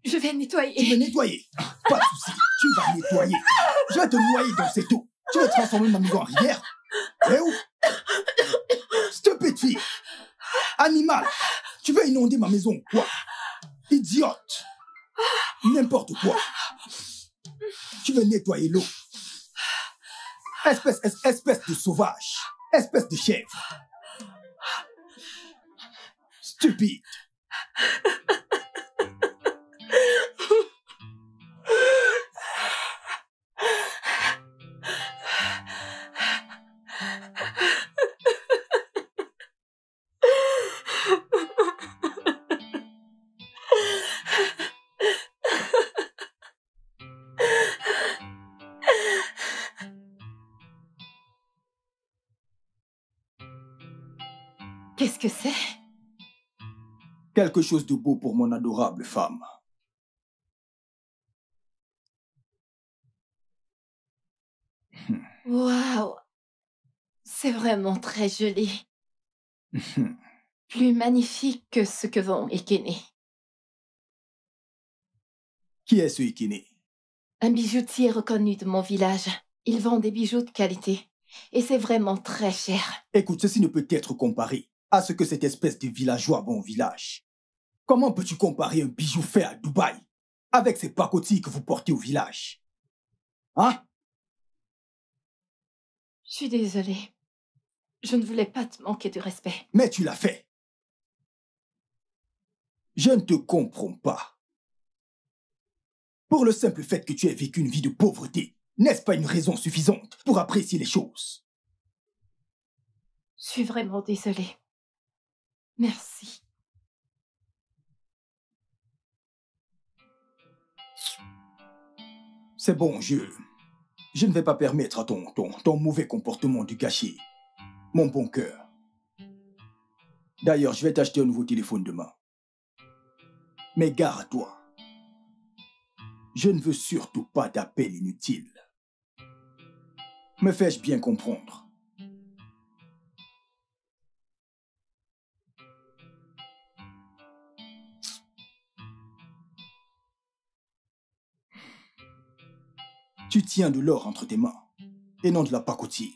Je vais nettoyer. Tu veux nettoyer? Pas de souci, tu vas nettoyer. Je vais te noyer dans cette eau. Tu veux transformer ma maison en rivière? Et où? Stupide fille. Animal. Tu veux inonder ma maison, quoi? Idiote. N'importe quoi. Tu veux nettoyer l'eau. Espèce de sauvage. Espèce de chèvre. Stupide. Qu'est-ce que c'est? Quelque chose de beau pour mon adorable femme. Waouh! C'est vraiment très joli. Plus magnifique que ce que vend Ekene. Qui est ce Ekene? Un bijoutier reconnu de mon village. Il vend des bijoux de qualité. Et c'est vraiment très cher. Écoute, ceci ne peut être comparé à ce que cette espèce de villageois vend au village. Comment peux-tu comparer un bijou fait à Dubaï avec ces pacotilles que vous portez au village? Hein? Je suis désolée. Je ne voulais pas te manquer de respect. Mais tu l'as fait. Je ne te comprends pas. Pour le simple fait que tu aies vécu une vie de pauvreté, n'est-ce pas une raison suffisante pour apprécier les choses? Je suis vraiment désolée. Merci. C'est bon, je ne vais pas permettre à ton mauvais comportement de gâcher mon bon cœur. D'ailleurs, je vais t'acheter un nouveau téléphone demain. Mais gare à toi. Je ne veux surtout pas d'appel inutile. Me fais-je bien comprendre? Tu tiens de l'or entre tes mains et non de la pacotille.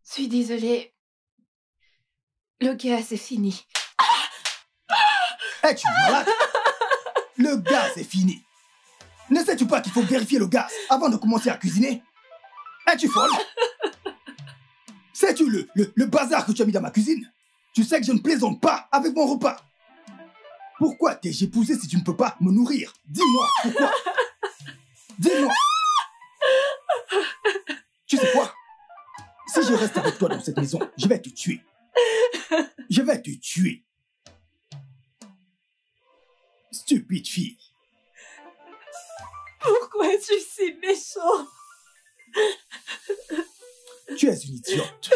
Je suis désolée. Le gaz est fini. Es-tu malade? Le gaz est fini. Ne sais-tu pas qu'il faut vérifier le gaz avant de commencer à cuisiner? Es-tu folle? Sais-tu le bazar que tu as mis dans ma cuisine? Tu sais que je ne plaisante pas avec mon repas. Pourquoi t'ai-je épousé si tu ne peux pas me nourrir? Dis-moi pourquoi. Dis-moi. Tu sais quoi? Si je reste avec toi dans cette maison, je vais te tuer. Je vais te tuer. Stupide fille. Pourquoi es-tu si méchant? Tu es une idiote.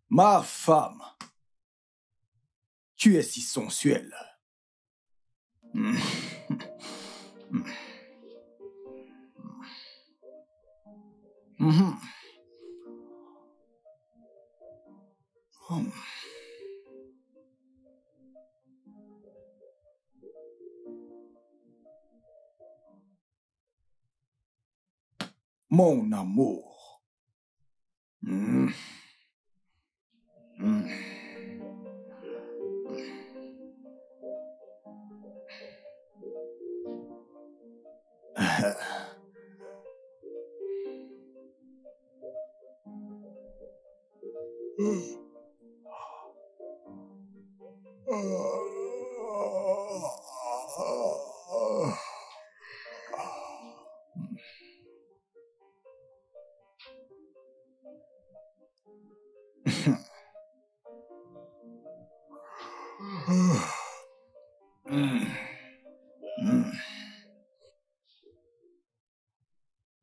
Ma femme, tu es si sensuelle. Mon amour. Hmm. Hmm.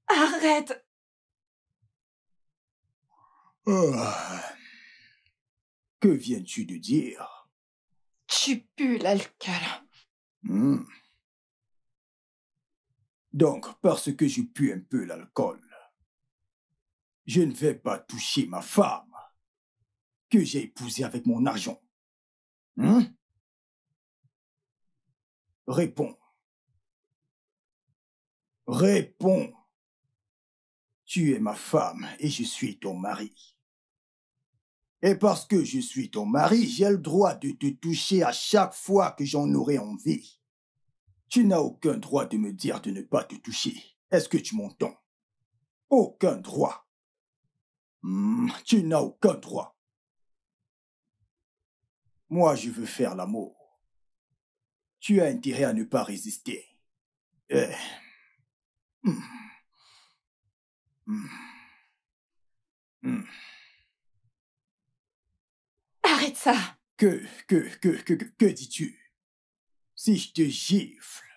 Arrête! Que viens-tu de dire? Tu pues l'alcool. Hmm. Donc, parce que je pue un peu l'alcool, je ne vais pas toucher ma femme que j'ai épousée avec mon argent. Hmm? Réponds. Réponds. Tu es ma femme et je suis ton mari. Et parce que je suis ton mari, j'ai le droit de te toucher à chaque fois que j'en aurai envie. Tu n'as aucun droit de me dire de ne pas te toucher. Est-ce que tu m'entends? Aucun droit. Tu n'as aucun droit. Moi, je veux faire l'amour. Tu as intérêt à ne pas résister. Arrête ça! Que dis-tu? Si je te gifle,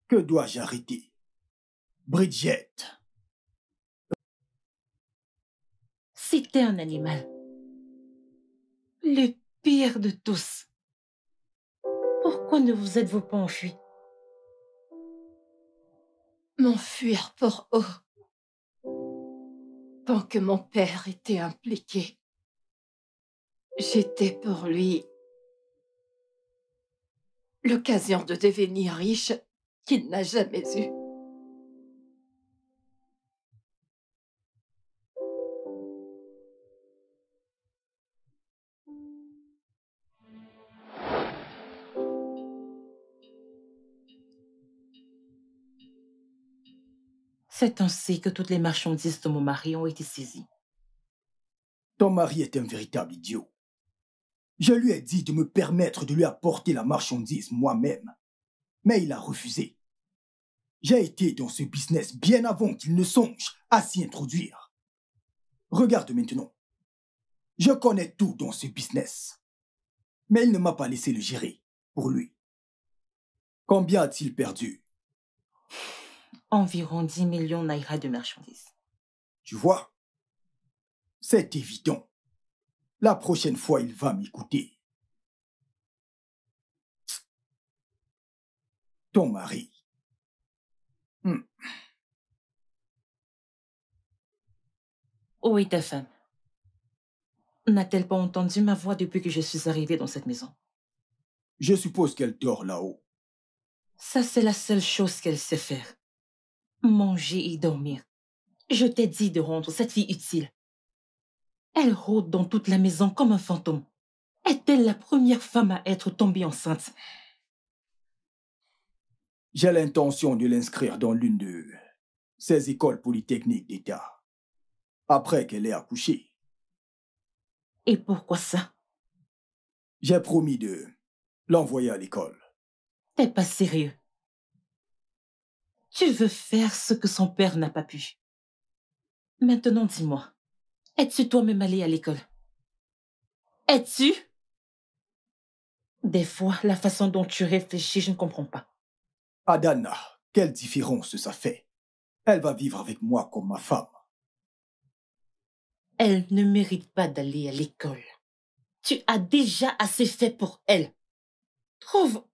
que dois-je arrêter? Bridget. C'était un animal. Le pire de tous. Pourquoi ne vous êtes-vous pas enfui? M'enfuir pour eux. Tant que mon père était impliqué, j'étais pour lui l'occasion de devenir riche qu'il n'a jamais eue. C'est ainsi que toutes les marchandises de mon mari ont été saisies. Ton mari est un véritable idiot. Je lui ai dit de me permettre de lui apporter la marchandise moi-même, mais il a refusé. J'ai été dans ce business bien avant qu'il ne songe à s'y introduire. Regarde maintenant. Je connais tout dans ce business, mais il ne m'a pas laissé le gérer pour lui. Combien a-t-il perdu? Environ 10 millions naira de marchandises. Tu vois? C'est évident. La prochaine fois, il va m'écouter. Ton mari. Où est ta femme? N'a-t-elle pas entendu ma voix depuis que je suis arrivée dans cette maison? Je suppose qu'elle dort là-haut. Ça, c'est la seule chose qu'elle sait faire. Manger et dormir. Je t'ai dit de rendre cette fille utile. Elle rôde dans toute la maison comme un fantôme. Est-elle la première femme à être tombée enceinte? J'ai l'intention de l'inscrire dans l'une de ces écoles polytechniques d'État, après qu'elle ait accouché. Et pourquoi ça? J'ai promis de l'envoyer à l'école. T'es pas sérieux. Tu veux faire ce que son père n'a pas pu. Maintenant, dis-moi, es-tu toi-même allé à l'école? Es-tu? Des fois, la façon dont tu réfléchis, je ne comprends pas. Adana, quelle différence ça fait? Elle va vivre avec moi comme ma femme. Elle ne mérite pas d'aller à l'école. Tu as déjà assez fait pour elle. Trouve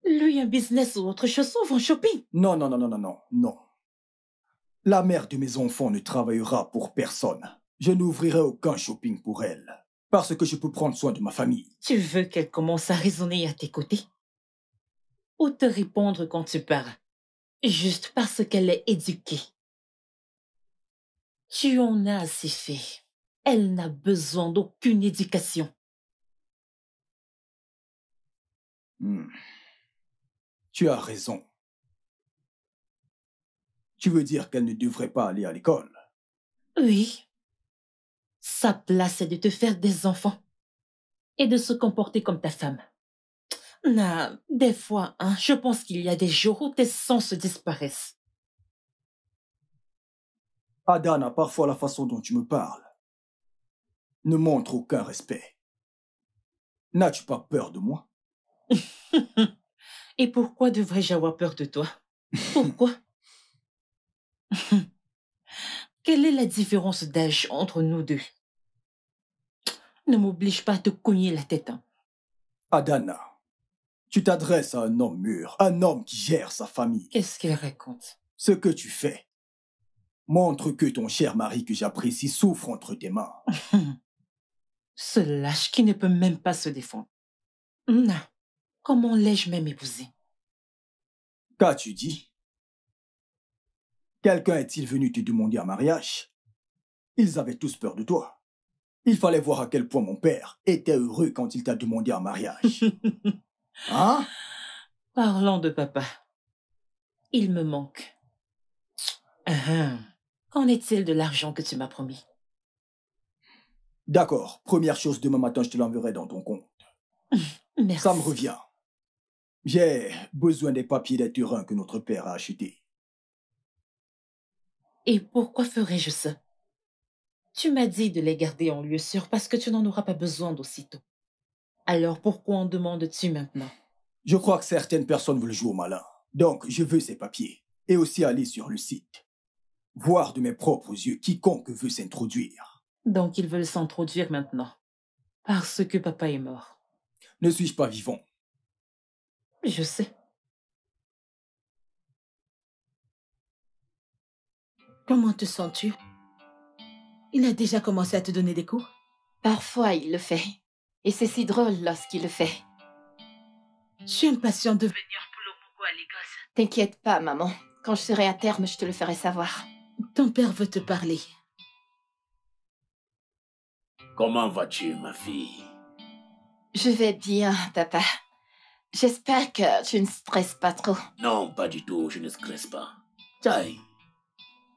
lui un business ou autre chose, ouvre un shopping. Non. La mère de mes enfants ne travaillera pour personne. Je n'ouvrirai aucun shopping pour elle, parce que je peux prendre soin de ma famille. Tu veux qu'elle commence à raisonner à tes côtés? Ou te répondre quand tu parles, juste parce qu'elle est éduquée? Tu en as assez fait. Elle n'a besoin d'aucune éducation. Tu as raison. Tu veux dire qu'elle ne devrait pas aller à l'école? Oui. Sa place est de te faire des enfants et de se comporter comme ta femme. Non, des fois, hein, je pense qu'il y a des jours où tes sens disparaissent. Adana, parfois la façon dont tu me parles ne montre aucun respect. N'as-tu pas peur de moi? Et pourquoi devrais-je avoir peur de toi? Pourquoi? Quelle est la différence d'âge entre nous deux? Ne m'oblige pas à te cogner la tête. Hein. Adana, tu t'adresses à un homme mûr, un homme qui gère sa famille. Qu'est-ce qu'il raconte? Ce que tu fais montre que ton cher mari que j'apprécie souffre entre tes mains. Ce lâche qui ne peut même pas se défendre. Non. Comment l'ai-je même épousé? Qu'as-tu dit? Quelqu'un est-il venu te demander un mariage? Ils avaient tous peur de toi. Il fallait voir à quel point mon père était heureux quand il t'a demandé un mariage. Hein? Parlons de papa. Il me manque. Qu'en est-il de l'argent que tu m'as promis? D'accord. Première chose, demain matin, je te l'enverrai dans ton compte. Merci. Ça me revient. J'ai besoin des papiers des terrains que notre père a achetés. Et pourquoi ferais-je ça? Tu m'as dit de les garder en lieu sûr parce que tu n'en auras pas besoin d'aussitôt. Alors pourquoi en demandes-tu maintenant? Je crois que certaines personnes veulent jouer au malin. Donc, je veux ces papiers. Et aussi aller sur le site. Voir de mes propres yeux quiconque veut s'introduire. Donc ils veulent s'introduire maintenant. Parce que papa est mort. Ne suis-je pas vivant? Je sais. Comment te sens-tu? Il a déjà commencé à te donner des cours? Parfois, il le fait. Et c'est si drôle lorsqu'il le fait. Je suis impatiente de venir pour le boulot à Lagos. T'inquiète pas, maman. Quand je serai à terme, je te le ferai savoir. Ton père veut te parler. Comment vas-tu, ma fille? Je vais bien, papa. J'espère que tu ne stresses pas trop. Non, pas du tout, je ne stresse pas. Taille.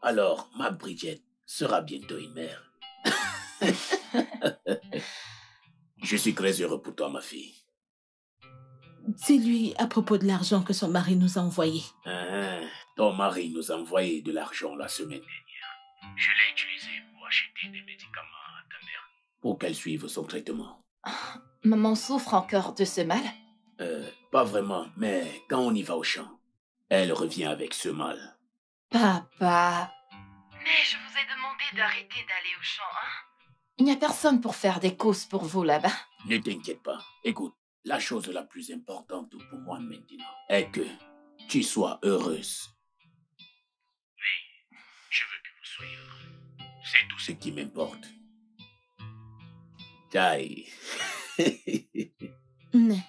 Alors, ma Bridget sera bientôt une mère. Je suis très heureux pour toi, ma fille. Dis-lui à propos de l'argent que son mari nous a envoyé. Ton mari nous a envoyé de l'argent la semaine dernière. Je l'ai utilisé pour acheter des médicaments à ta mère. Pour qu'elle suive son traitement. Maman souffre encore de ce mal? Pas vraiment, mais quand on y va au champ, elle revient avec ce mal. Papa... Mais je vous ai demandé d'arrêter d'aller au champ, hein? Il n'y a personne pour faire des courses pour vous là-bas. Ne t'inquiète pas. Écoute, la chose la plus importante pour moi maintenant est que tu sois heureuse. Oui, je veux que vous soyez heureux. C'est tout ce qui m'importe. Taille. Mais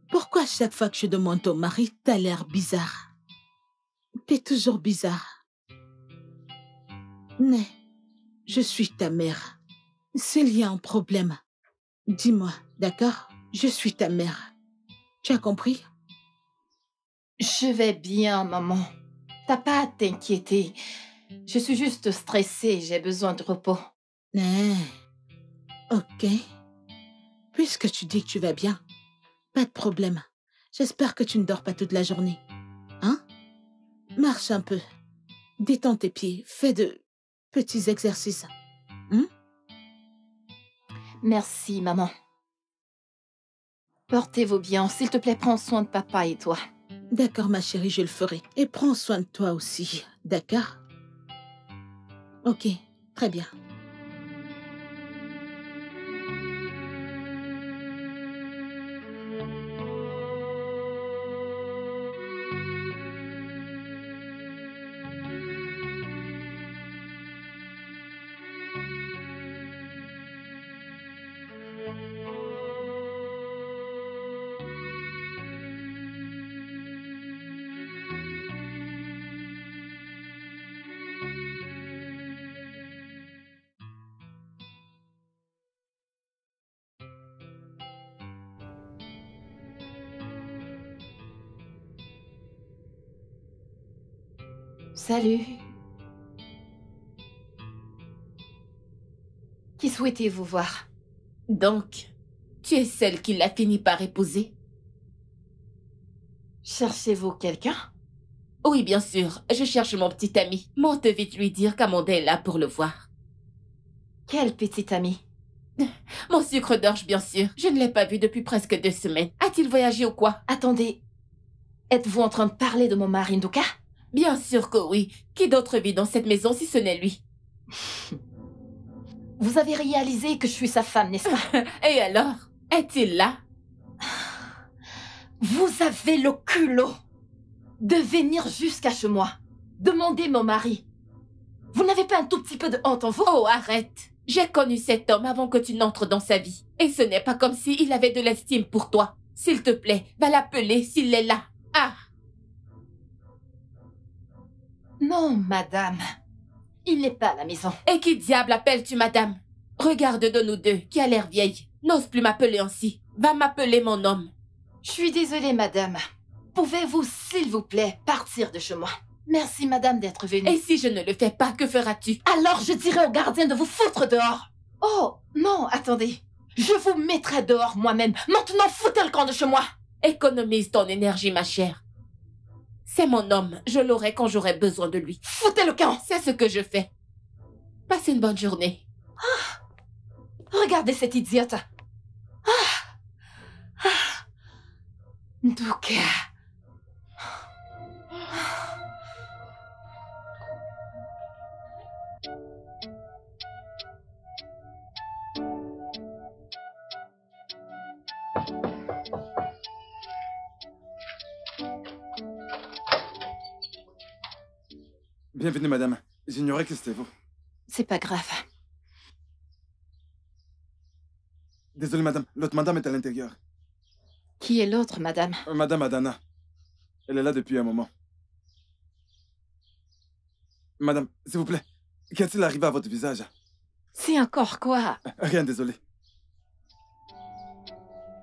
pourquoi chaque fois que je demande ton mari, t'as l'air bizarre? T'es toujours bizarre. Mais je suis ta mère. S'il y a un problème, dis-moi, d'accord? Je suis ta mère. Tu as compris? Je vais bien, maman. T'as pas à t'inquiéter. Je suis juste stressée, j'ai besoin de repos. Ok. Puisque tu dis que tu vas bien, pas de problème. J'espère que tu ne dors pas toute la journée. Hein? Marche un peu. Détends tes pieds. Fais de petits exercices. Merci, maman. Portez-vous bien. S'il te plaît, prends soin de papa et toi. D'accord, ma chérie, je le ferai. Et prends soin de toi aussi. D'accord? Ok, très bien. Salut. Qui souhaitez-vous voir? Donc, tu es celle qui l'a fini par épouser? Cherchez-vous quelqu'un? Oui, bien sûr. Je cherche mon petit ami. Monte vite lui dire qu'Amanda est là pour le voir. Quel petit ami? Mon sucre d'orge, bien sûr. Je ne l'ai pas vu depuis presque 2 semaines. A-t-il voyagé ou quoi? Attendez. Êtes-vous en train de parler de mon mari Nduka? Bien sûr que oui. Qui d'autre vit dans cette maison si ce n'est lui? Vous avez réalisé que je suis sa femme, n'est-ce pas? Et alors? Est-il là? Vous avez le culot de venir jusqu'à chez moi, demander mon mari. Vous n'avez pas un tout petit peu de honte en vous? Oh, arrête. J'ai connu cet homme avant que tu n'entres dans sa vie. Et ce n'est pas comme s'il avait de l'estime pour toi. S'il te plaît, va l'appeler s'il est là. Ah! Non, madame. Il n'est pas à la maison. Et qui diable appelles-tu, madame? Regarde de nous deux, qui a l'air vieille. N'ose plus m'appeler ainsi. Va m'appeler mon homme. Je suis désolée, madame. Pouvez-vous, s'il vous plaît, partir de chez moi? Merci, madame, d'être venue. Et si je ne le fais pas, que feras-tu? Alors je dirai au gardien de vous foutre dehors. Oh, non, attendez. Je vous mettrai dehors moi-même. Maintenant, foutez le camp de chez moi. Économise ton énergie, ma chère. C'est mon homme. Je l'aurai quand j'aurai besoin de lui. Foutez le camp. C'est ce que je fais. Passez une bonne journée. Regardez cette idiote. Nduka. Bienvenue, madame. J'ignorais que c'était vous. C'est pas grave. Désolé, madame. L'autre madame est à l'intérieur. Qui est l'autre, madame? Madame Adana. Elle est là depuis un moment. Madame, s'il vous plaît, qu'est-il arrivé à votre visage? C'est encore quoi? Rien, désolé.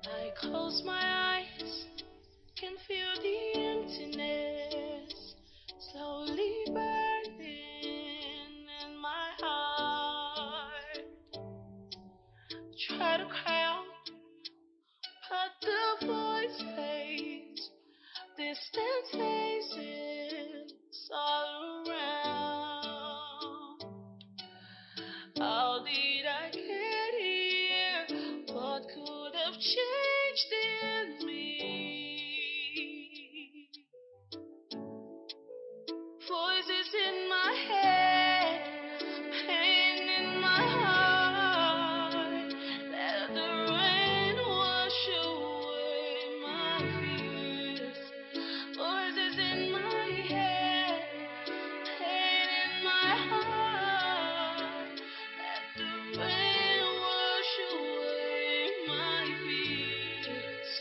I close my eyes, can feel the emptiness slowly burning in my heart. Try to cry out, but the voice fades. Distance faces all around. How did I get here? What could have changed in me? Voices in my head, pain in my heart. Let the rain wash away my fears. Voices in my head, pain in my heart. Let the rain wash away my fears.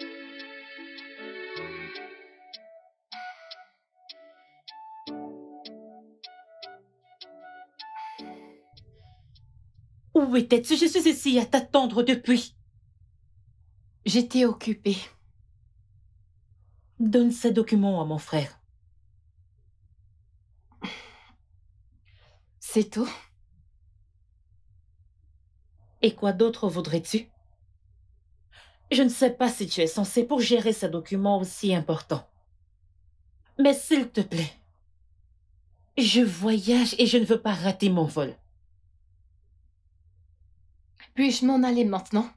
Où étais-tu? Je suis ici à t'attendre depuis. J'étais occupée. Donne ces documents à mon frère. C'est tout? Et quoi d'autre voudrais-tu? Je ne sais pas si tu es censé pour gérer ces documents aussi importants. Mais s'il te plaît, je voyage et je ne veux pas rater mon vol. Puis-je m'en aller maintenant?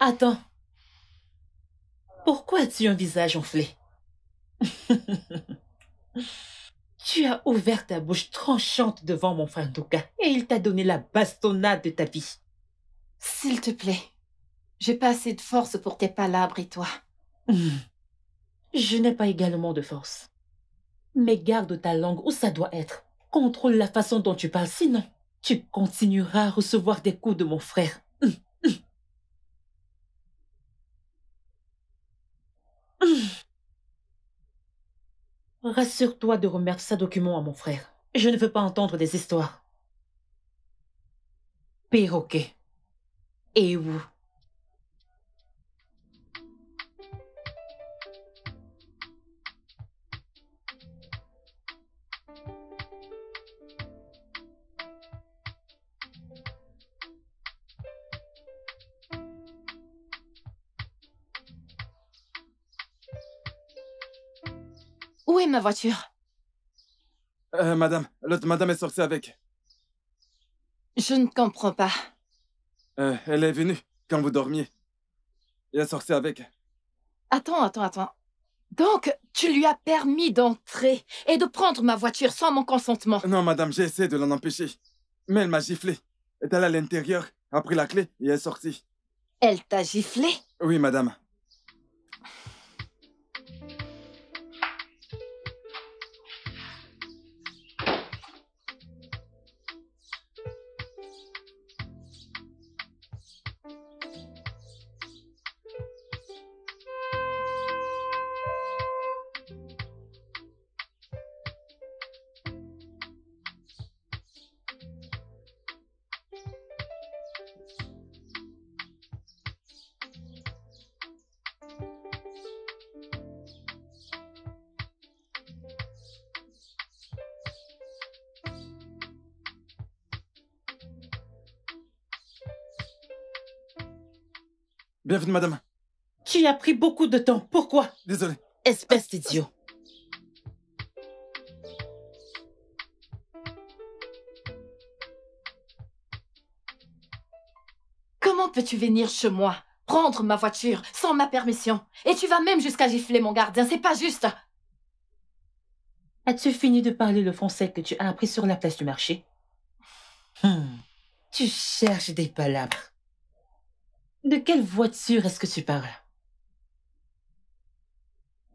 Attends. Pourquoi as-tu un visage enflé? Tu as ouvert ta bouche tranchante devant mon frère Nduka et il t'a donné la bastonnade de ta vie. S'il te plaît, j'ai pas assez de force pour tes palabres et toi. Je n'ai pas également de force. Mais garde ta langue où ça doit être. Contrôle la façon dont tu parles, sinon tu continueras à recevoir des coups de mon frère. Rassure-toi de remettre ces documents à mon frère. Je ne veux pas entendre des histoires. Perroquet. Et où? Où est ma voiture? Madame, l'autre madame est sortie avec. Je ne comprends pas. Elle est venue quand vous dormiez. Elle est sortie avec. Attends. Donc, tu lui as permis d'entrer et de prendre ma voiture sans mon consentement. Non, madame, j'ai essayé de l'en empêcher. Mais elle m'a giflé. Elle est allée à l'intérieur, a pris la clé et est sortie. Elle t'a giflé? Oui, madame. Bienvenue, madame. Tu as pris beaucoup de temps. Pourquoi? Désolé. Espèce d'idiot. Comment peux-tu venir chez moi, prendre ma voiture sans ma permission? Et tu vas même jusqu'à gifler mon gardien, c'est pas juste. As-tu fini de parler le français que tu as appris sur la place du marché? Tu cherches des palabres. De quelle voiture est-ce que tu parles?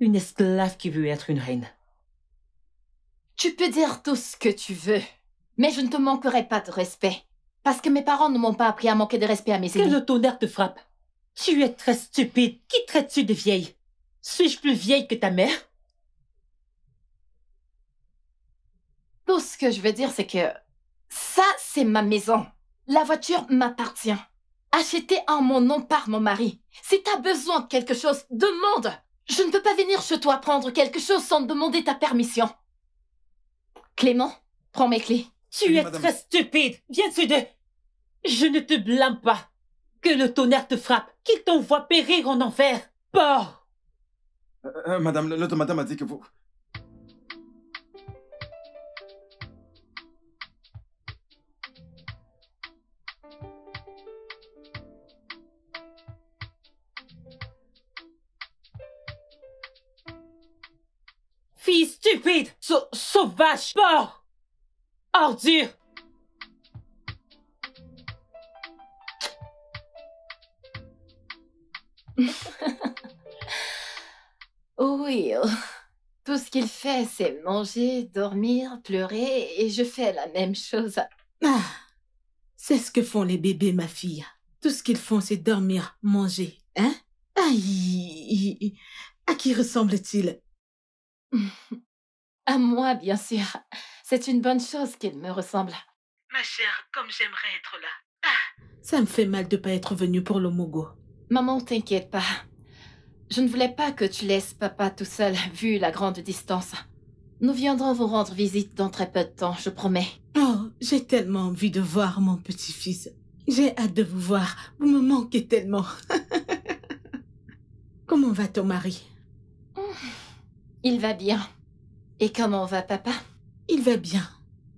Une esclave qui veut être une reine. Tu peux dire tout ce que tu veux, mais je ne te manquerai pas de respect. Parce que mes parents ne m'ont pas appris à manquer de respect à mes Que aînés. le tonnerre te frappe. Tu es très stupide. Qui traites-tu de vieille? Suis-je plus vieille que ta mère? Tout ce que je veux dire, c'est que ça, c'est ma maison. La voiture m'appartient. Achetée en mon nom par mon mari. Si t'as besoin de quelque chose, demande. Je ne peux pas venir chez toi prendre quelque chose sans demander ta permission. Clément, prends mes clés. Tu es très stupide. Viens-tu de... Je ne te blâme pas. Que le tonnerre te frappe. Qu'il t'envoie périr en enfer. Porc! Madame, l'autre madame a dit que vous... Fille stupide! Sauvage! Porc! Ordure! Oui, tout ce qu'il fait, c'est manger, dormir, pleurer, et je fais la même chose. Ah, c'est ce que font les bébés, ma fille. Tout ce qu'ils font, c'est dormir, manger, hein? Aïe! À qui ressemble-t-il? À moi, bien sûr. C'est une bonne chose qu'il me ressemble. Ma chère, comme j'aimerais être là. Ah, ça me fait mal de pas être venue pour le Mogo. Maman, t'inquiète pas. Je ne voulais pas que tu laisses papa tout seul, vu la grande distance. Nous viendrons vous rendre visite dans très peu de temps, je promets. Oh, j'ai tellement envie de voir mon petit-fils. J'ai hâte de vous voir. Vous me manquez tellement. Comment va ton mari? Il va bien. Et comment va papa? Il va bien.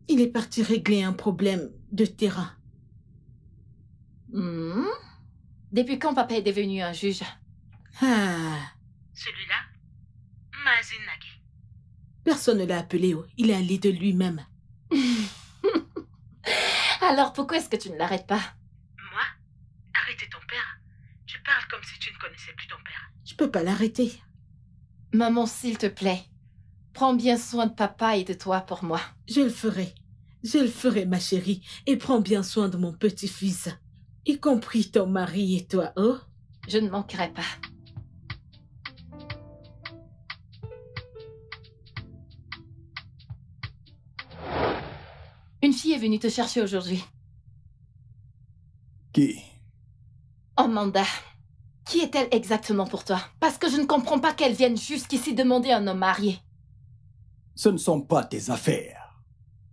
Il est parti régler un problème de terrain. Depuis quand papa est devenu un juge? Ah. Celui-là, Mazin Nagi. Personne ne l'a appelé. Il est allé de lui-même. Alors pourquoi est-ce que tu ne l'arrêtes pas? Moi? Arrêter ton père? Tu parles comme si tu ne connaissais plus ton père. Je peux pas l'arrêter. Maman, s'il te plaît, prends bien soin de papa et de toi pour moi. Je le ferai. Je le ferai, ma chérie. Et prends bien soin de mon petit-fils. Y compris ton mari et toi, oh? Je ne manquerai pas. Une fille est venue te chercher aujourd'hui. Qui? Amanda. Qui est-elle exactement pour toi? Parce que je ne comprends pas qu'elle vienne jusqu'ici demander un homme marié. Ce ne sont pas tes affaires.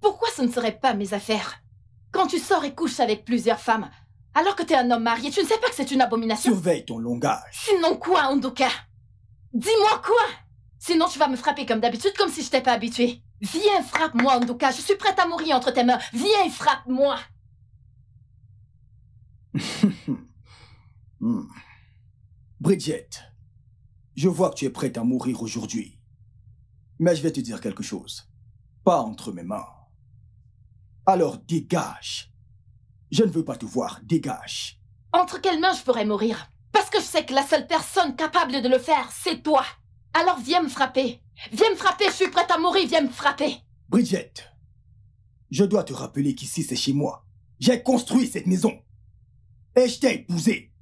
Pourquoi ce ne serait pas mes affaires? Quand tu sors et couches avec plusieurs femmes, alors que t'es un homme marié, tu ne sais pas que c'est une abomination? Surveille ton langage. Sinon quoi, Ondoka? Dis-moi quoi? Sinon, tu vas me frapper comme d'habitude, comme si je t'ai pas habituée. Viens, frappe-moi, Nduka. Je suis prête à mourir entre tes mains. Viens et frappe-moi. Bridget, je vois que tu es prête à mourir aujourd'hui. Mais je vais te dire quelque chose. Pas entre mes mains. Alors dégage. Je ne veux pas te voir. Dégage. Entre quelles mains je pourrais mourir? Parce que je sais que la seule personne capable de le faire, c'est toi. Alors viens me frapper. Viens me frapper, je suis prête à mourir, viens me frapper. Bridget, je dois te rappeler qu'ici c'est chez moi. J'ai construit cette maison. Et je t'ai épousée.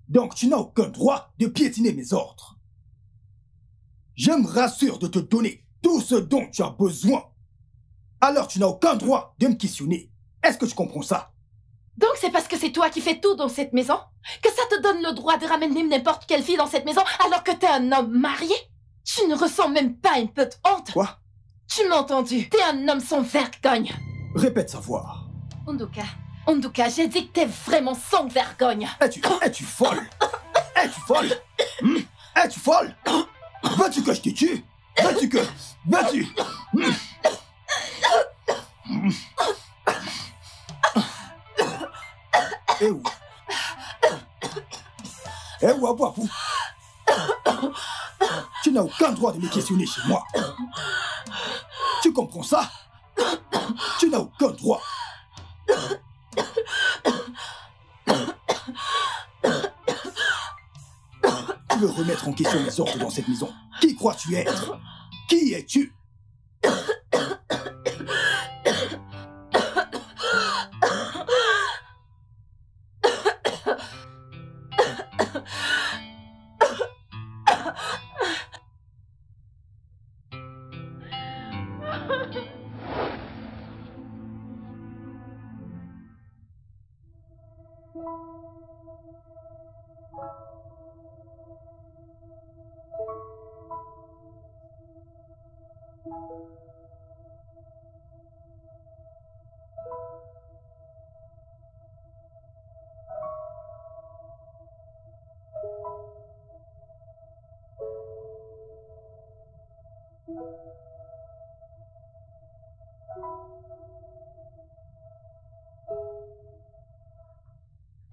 Donc tu n'as aucun droit de piétiner mes ordres. Je me rassure de te donner tout ce dont tu as besoin. Alors tu n'as aucun droit de me questionner. Est-ce que tu comprends ça? Donc c'est parce que c'est toi qui fais tout dans cette maison que ça te donne le droit de ramener n'importe quelle fille dans cette maison alors que t'es un homme marié? Tu ne ressens même pas une peu de honte? Quoi? Tu m'as entendu? T'es un homme sans vergogne. Répète sa voix. Nduka, j'ai dit que t'es vraiment sans vergogne. Es-tu folle? Es-tu folle? Es-tu folle? Veux-tu que je te tue? Veux-tu? Eh où? Eh où, Abouabou? Tu n'as aucun droit de me questionner chez moi. Tu comprends ça? Tu n'as aucun droit. Tu veux remettre en question mes ordres dans cette maison? Qui crois-tu être? Qui es-tu?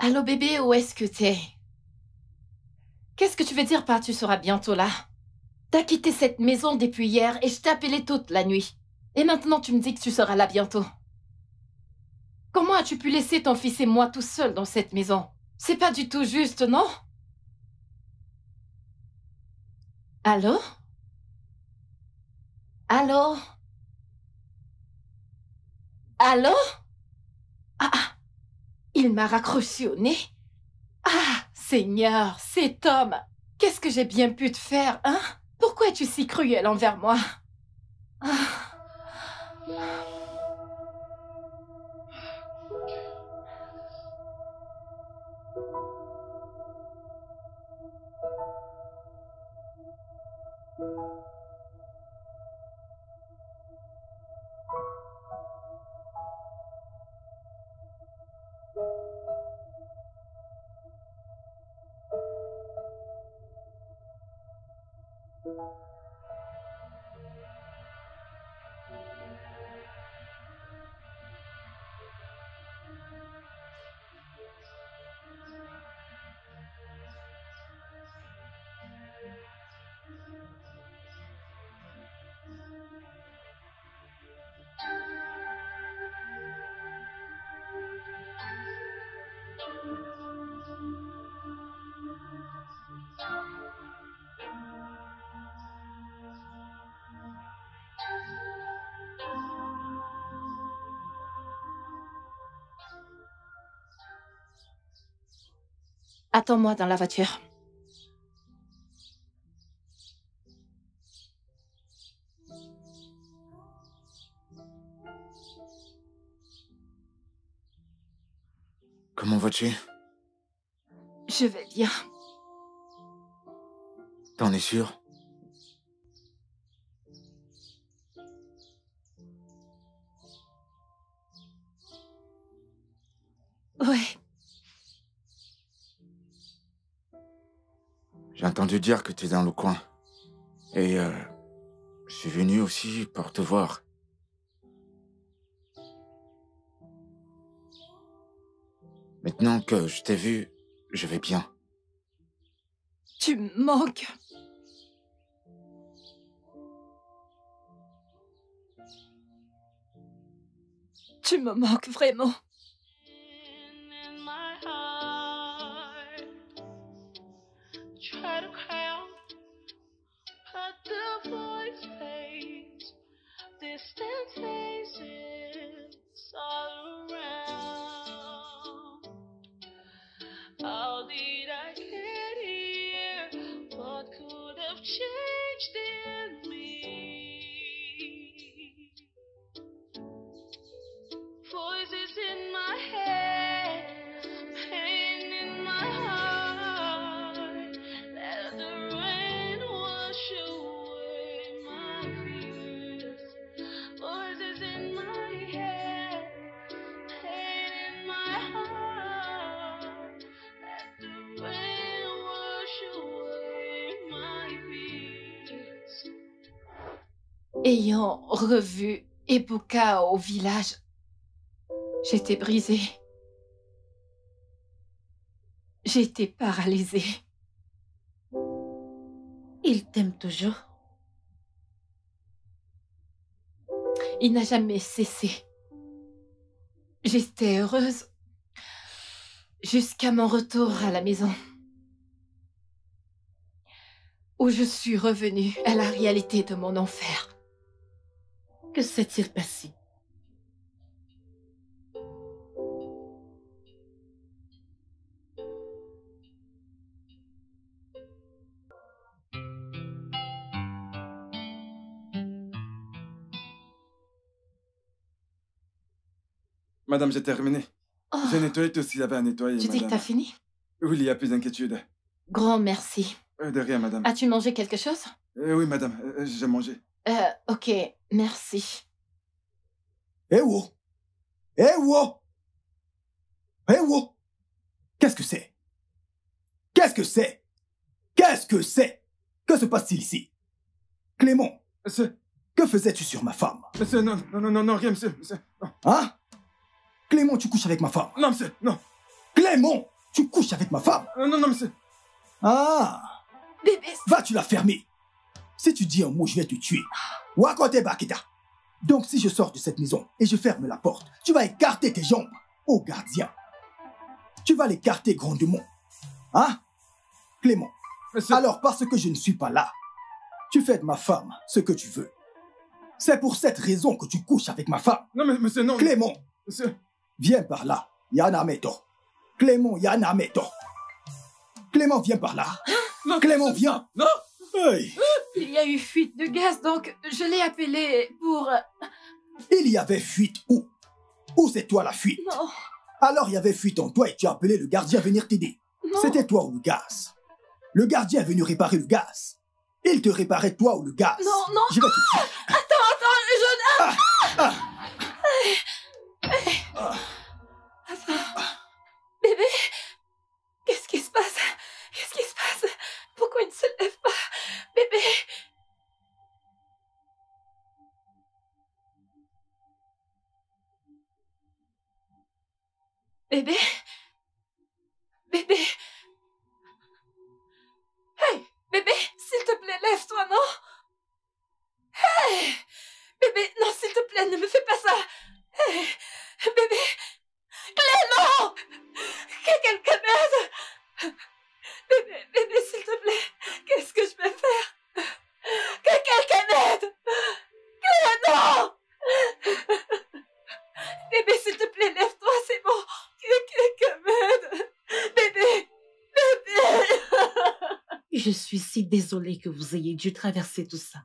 Allô bébé, où est-ce que t'es? Qu'est-ce que tu veux dire par tu seras bientôt là? T'as quitté cette maison depuis hier et je t'ai appelé toute la nuit. Et maintenant tu me dis que tu seras là bientôt. Comment as-tu pu laisser ton fils et moi tout seuls dans cette maison? C'est pas du tout juste, non? Allô? Allô? Allô? Ah, il m'a raccroché au nez. Ah, Seigneur, cet homme, qu'est-ce que j'ai bien pu te faire, hein? Pourquoi es-tu si cruel envers moi? Ah. Attends-moi dans la voiture. Comment vas-tu? Je vais bien. T'en es sûr? Ouais. J'ai entendu dire que tu es dans le coin. Et je suis venu aussi pour te voir. Maintenant que je t'ai vu, je vais bien. Tu me manques. Tu me manques vraiment. In my heart, try to cry out, but the voice fades. Distant faces all around. How did I get here? What could have changed in me? Voices in my head, pain in my heart. Let the rain wash away my fears. Voices in my head, pain in my heart. Let the rain wash away my fears. Ayant revu Ebuka au village, j'étais brisée. J'étais paralysée. Il t'aime toujours. Il n'a jamais cessé. J'étais heureuse jusqu'à mon retour à la maison, où je suis revenue à la réalité de mon enfer. Que s'est-il passé? Madame, j'ai terminé. Oh, J'ai nettoyé tout ce qu'il y avait à nettoyer, tu dis que madame. t'as fini? Oui, il n'y a plus d'inquiétude. Grand merci. De rien, madame. As-tu mangé quelque chose? Oui, madame, j'ai mangé. Ok, merci. Eh oh! Eh oh! Eh oh! Qu'est-ce que c'est? Qu'est-ce que c'est? Qu'est-ce que c'est? Que se passe-t-il ici? Clément, Monsieur, que faisais-tu sur ma femme? monsieur, non, non, non, non, non, rien, monsieur, monsieur. Non, Hein? Clément, tu couches avec ma femme. non, monsieur, non. Clément, tu couches avec ma femme. Non, non, non, monsieur. Ah! Bébé, Va-tu la fermer? Si tu dis un mot, je vais te tuer. Wakote Bakita. Donc si je sors de cette maison et je ferme la porte, tu vas écarter tes jambes au gardien. Tu vas l'écarter grandement. Hein? Clément. Monsieur. Alors parce que je ne suis pas là, tu fais de ma femme ce que tu veux. C'est pour cette raison que tu couches avec ma femme. Non, mais monsieur, non. Clément, Monsieur. viens par là. Yana Meto. Clément, Yana Meto. Clément, viens par là. Non, Clément, monsieur. viens. Non. Hey. il y a eu fuite de gaz, donc je l'ai appelé pour... Il y avait fuite où? Où c'est toi la fuite? Non, Alors il y avait fuite en toi et tu as appelé le gardien à venir t'aider. non. C'était toi ou le gaz? Le gardien est venu réparer le gaz. Il te réparait toi ou le gaz? Non, non. Je vais te tuer. Attends, bébé, qu'est-ce qui se passe? Qu'est-ce qui se passe? Pourquoi il ne se lève pas? Bébé. Bébé. Bébé. Hey, bébé, s'il te plaît, lève-toi, non? Hey, bébé, non, s'il te plaît, ne me fais pas ça. Hey, bébé. Clément! Que quelqu'un m'aide! Bébé, s'il te plaît, qu'est-ce que je vais faire? Que quelqu'un m'aide! Clément! Bébé, s'il te plaît, lève-toi, c'est bon. Que quelqu'un m'aide! Bébé! Je suis si désolée que vous ayez dû traverser tout ça.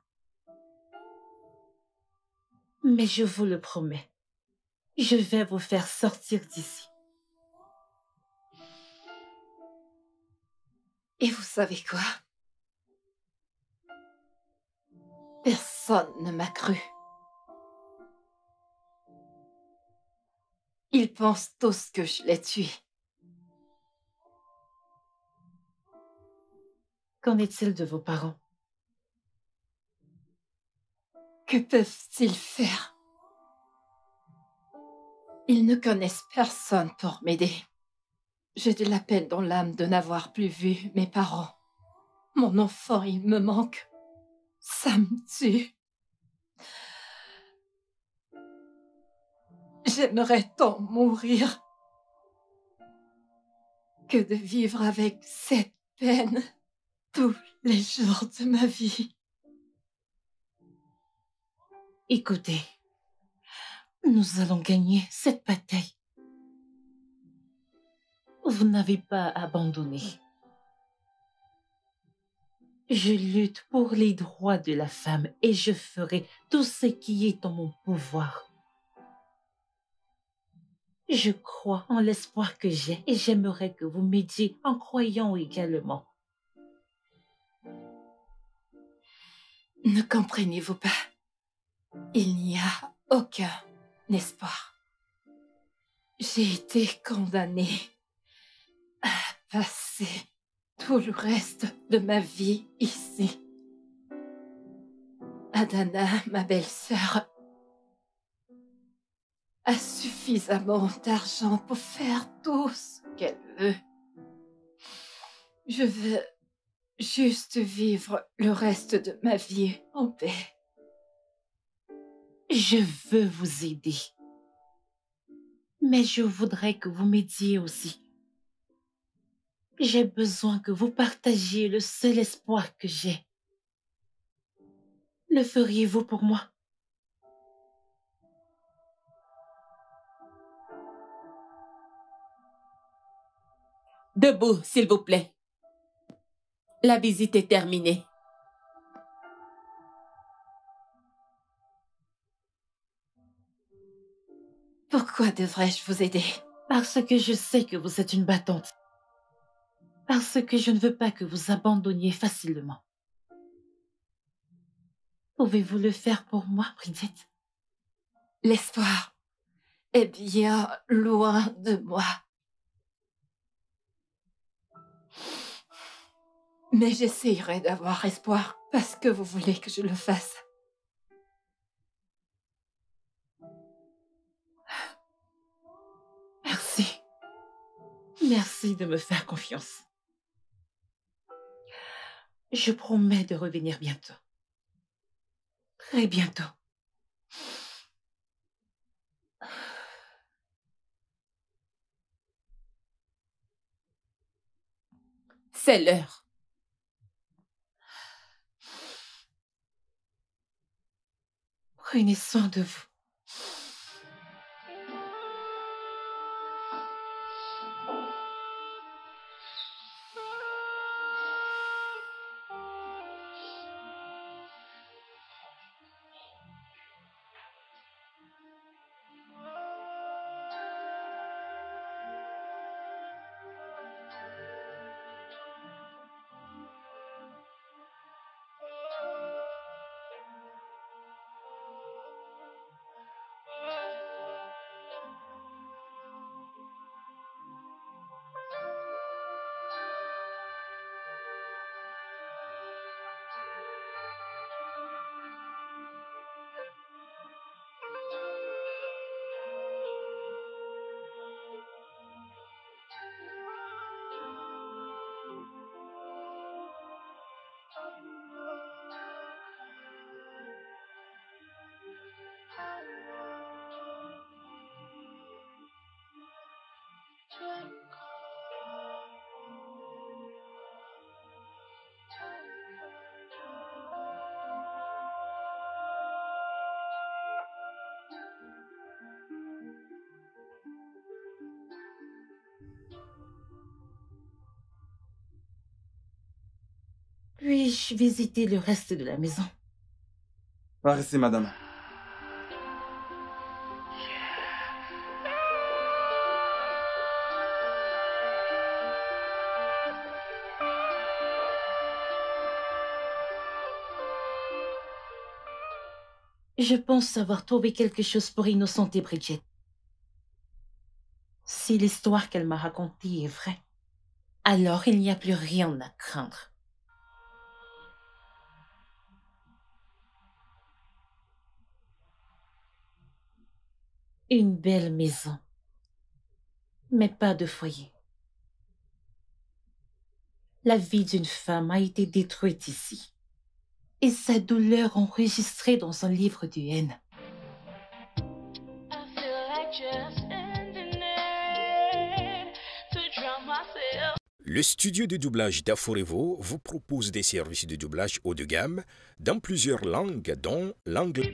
Mais je vous le promets, je vais vous faire sortir d'ici. Et vous savez quoi? Personne ne m'a cru. Ils pensent tous que je l'ai tué. Qu'en est-il de vos parents? Que peuvent-ils faire? Ils ne connaissent personne pour m'aider. J'ai de la peine dans l'âme de n'avoir plus vu mes parents. Mon enfant, il me manque. Ça me tue. J'aimerais tant mourir que de vivre avec cette peine tous les jours de ma vie. Écoutez, nous allons gagner cette bataille. Vous n'avez pas abandonné. Je lutte pour les droits de la femme et je ferai tout ce qui est en mon pouvoir. Je crois en l'espoir que j'ai et j'aimerais que vous m'aidiez en croyant également. Ne comprenez-vous pas? Il n'y a aucun espoir. J'ai été condamnée à passer tout le reste de ma vie ici. Adana, ma belle-sœur, a suffisamment d'argent pour faire tout ce qu'elle veut. Je veux juste vivre le reste de ma vie en paix. Je veux vous aider. Mais je voudrais que vous m'aidiez aussi. J'ai besoin que vous partagiez le seul espoir que j'ai. Le feriez-vous pour moi? Debout, s'il vous plaît. La visite est terminée. Pourquoi devrais-je vous aider? Parce que je sais que vous êtes une battante. Parce que je ne veux pas que vous abandonniez facilement. Pouvez-vous le faire pour moi, Bridget? L'espoir est bien loin de moi. Mais j'essayerai d'avoir espoir parce que vous voulez que je le fasse. Merci. Merci de me faire confiance. Je promets de revenir bientôt. Très bientôt. C'est l'heure. Prenez soin de vous. Puis-je visiter le reste de la maison? Merci, madame. Je pense avoir trouvé quelque chose pour innocenter Bridget. Si l'histoire qu'elle m'a racontée est vraie, alors il n'y a plus rien à craindre. Une belle maison, mais pas de foyer. La vie d'une femme a été détruite ici, et sa douleur enregistrée dans un livre de haine. I feel like just ending it to drown myself. Le studio de doublage d'Aforevo vous propose des services de doublage haut de gamme dans plusieurs langues, dont l'anglais.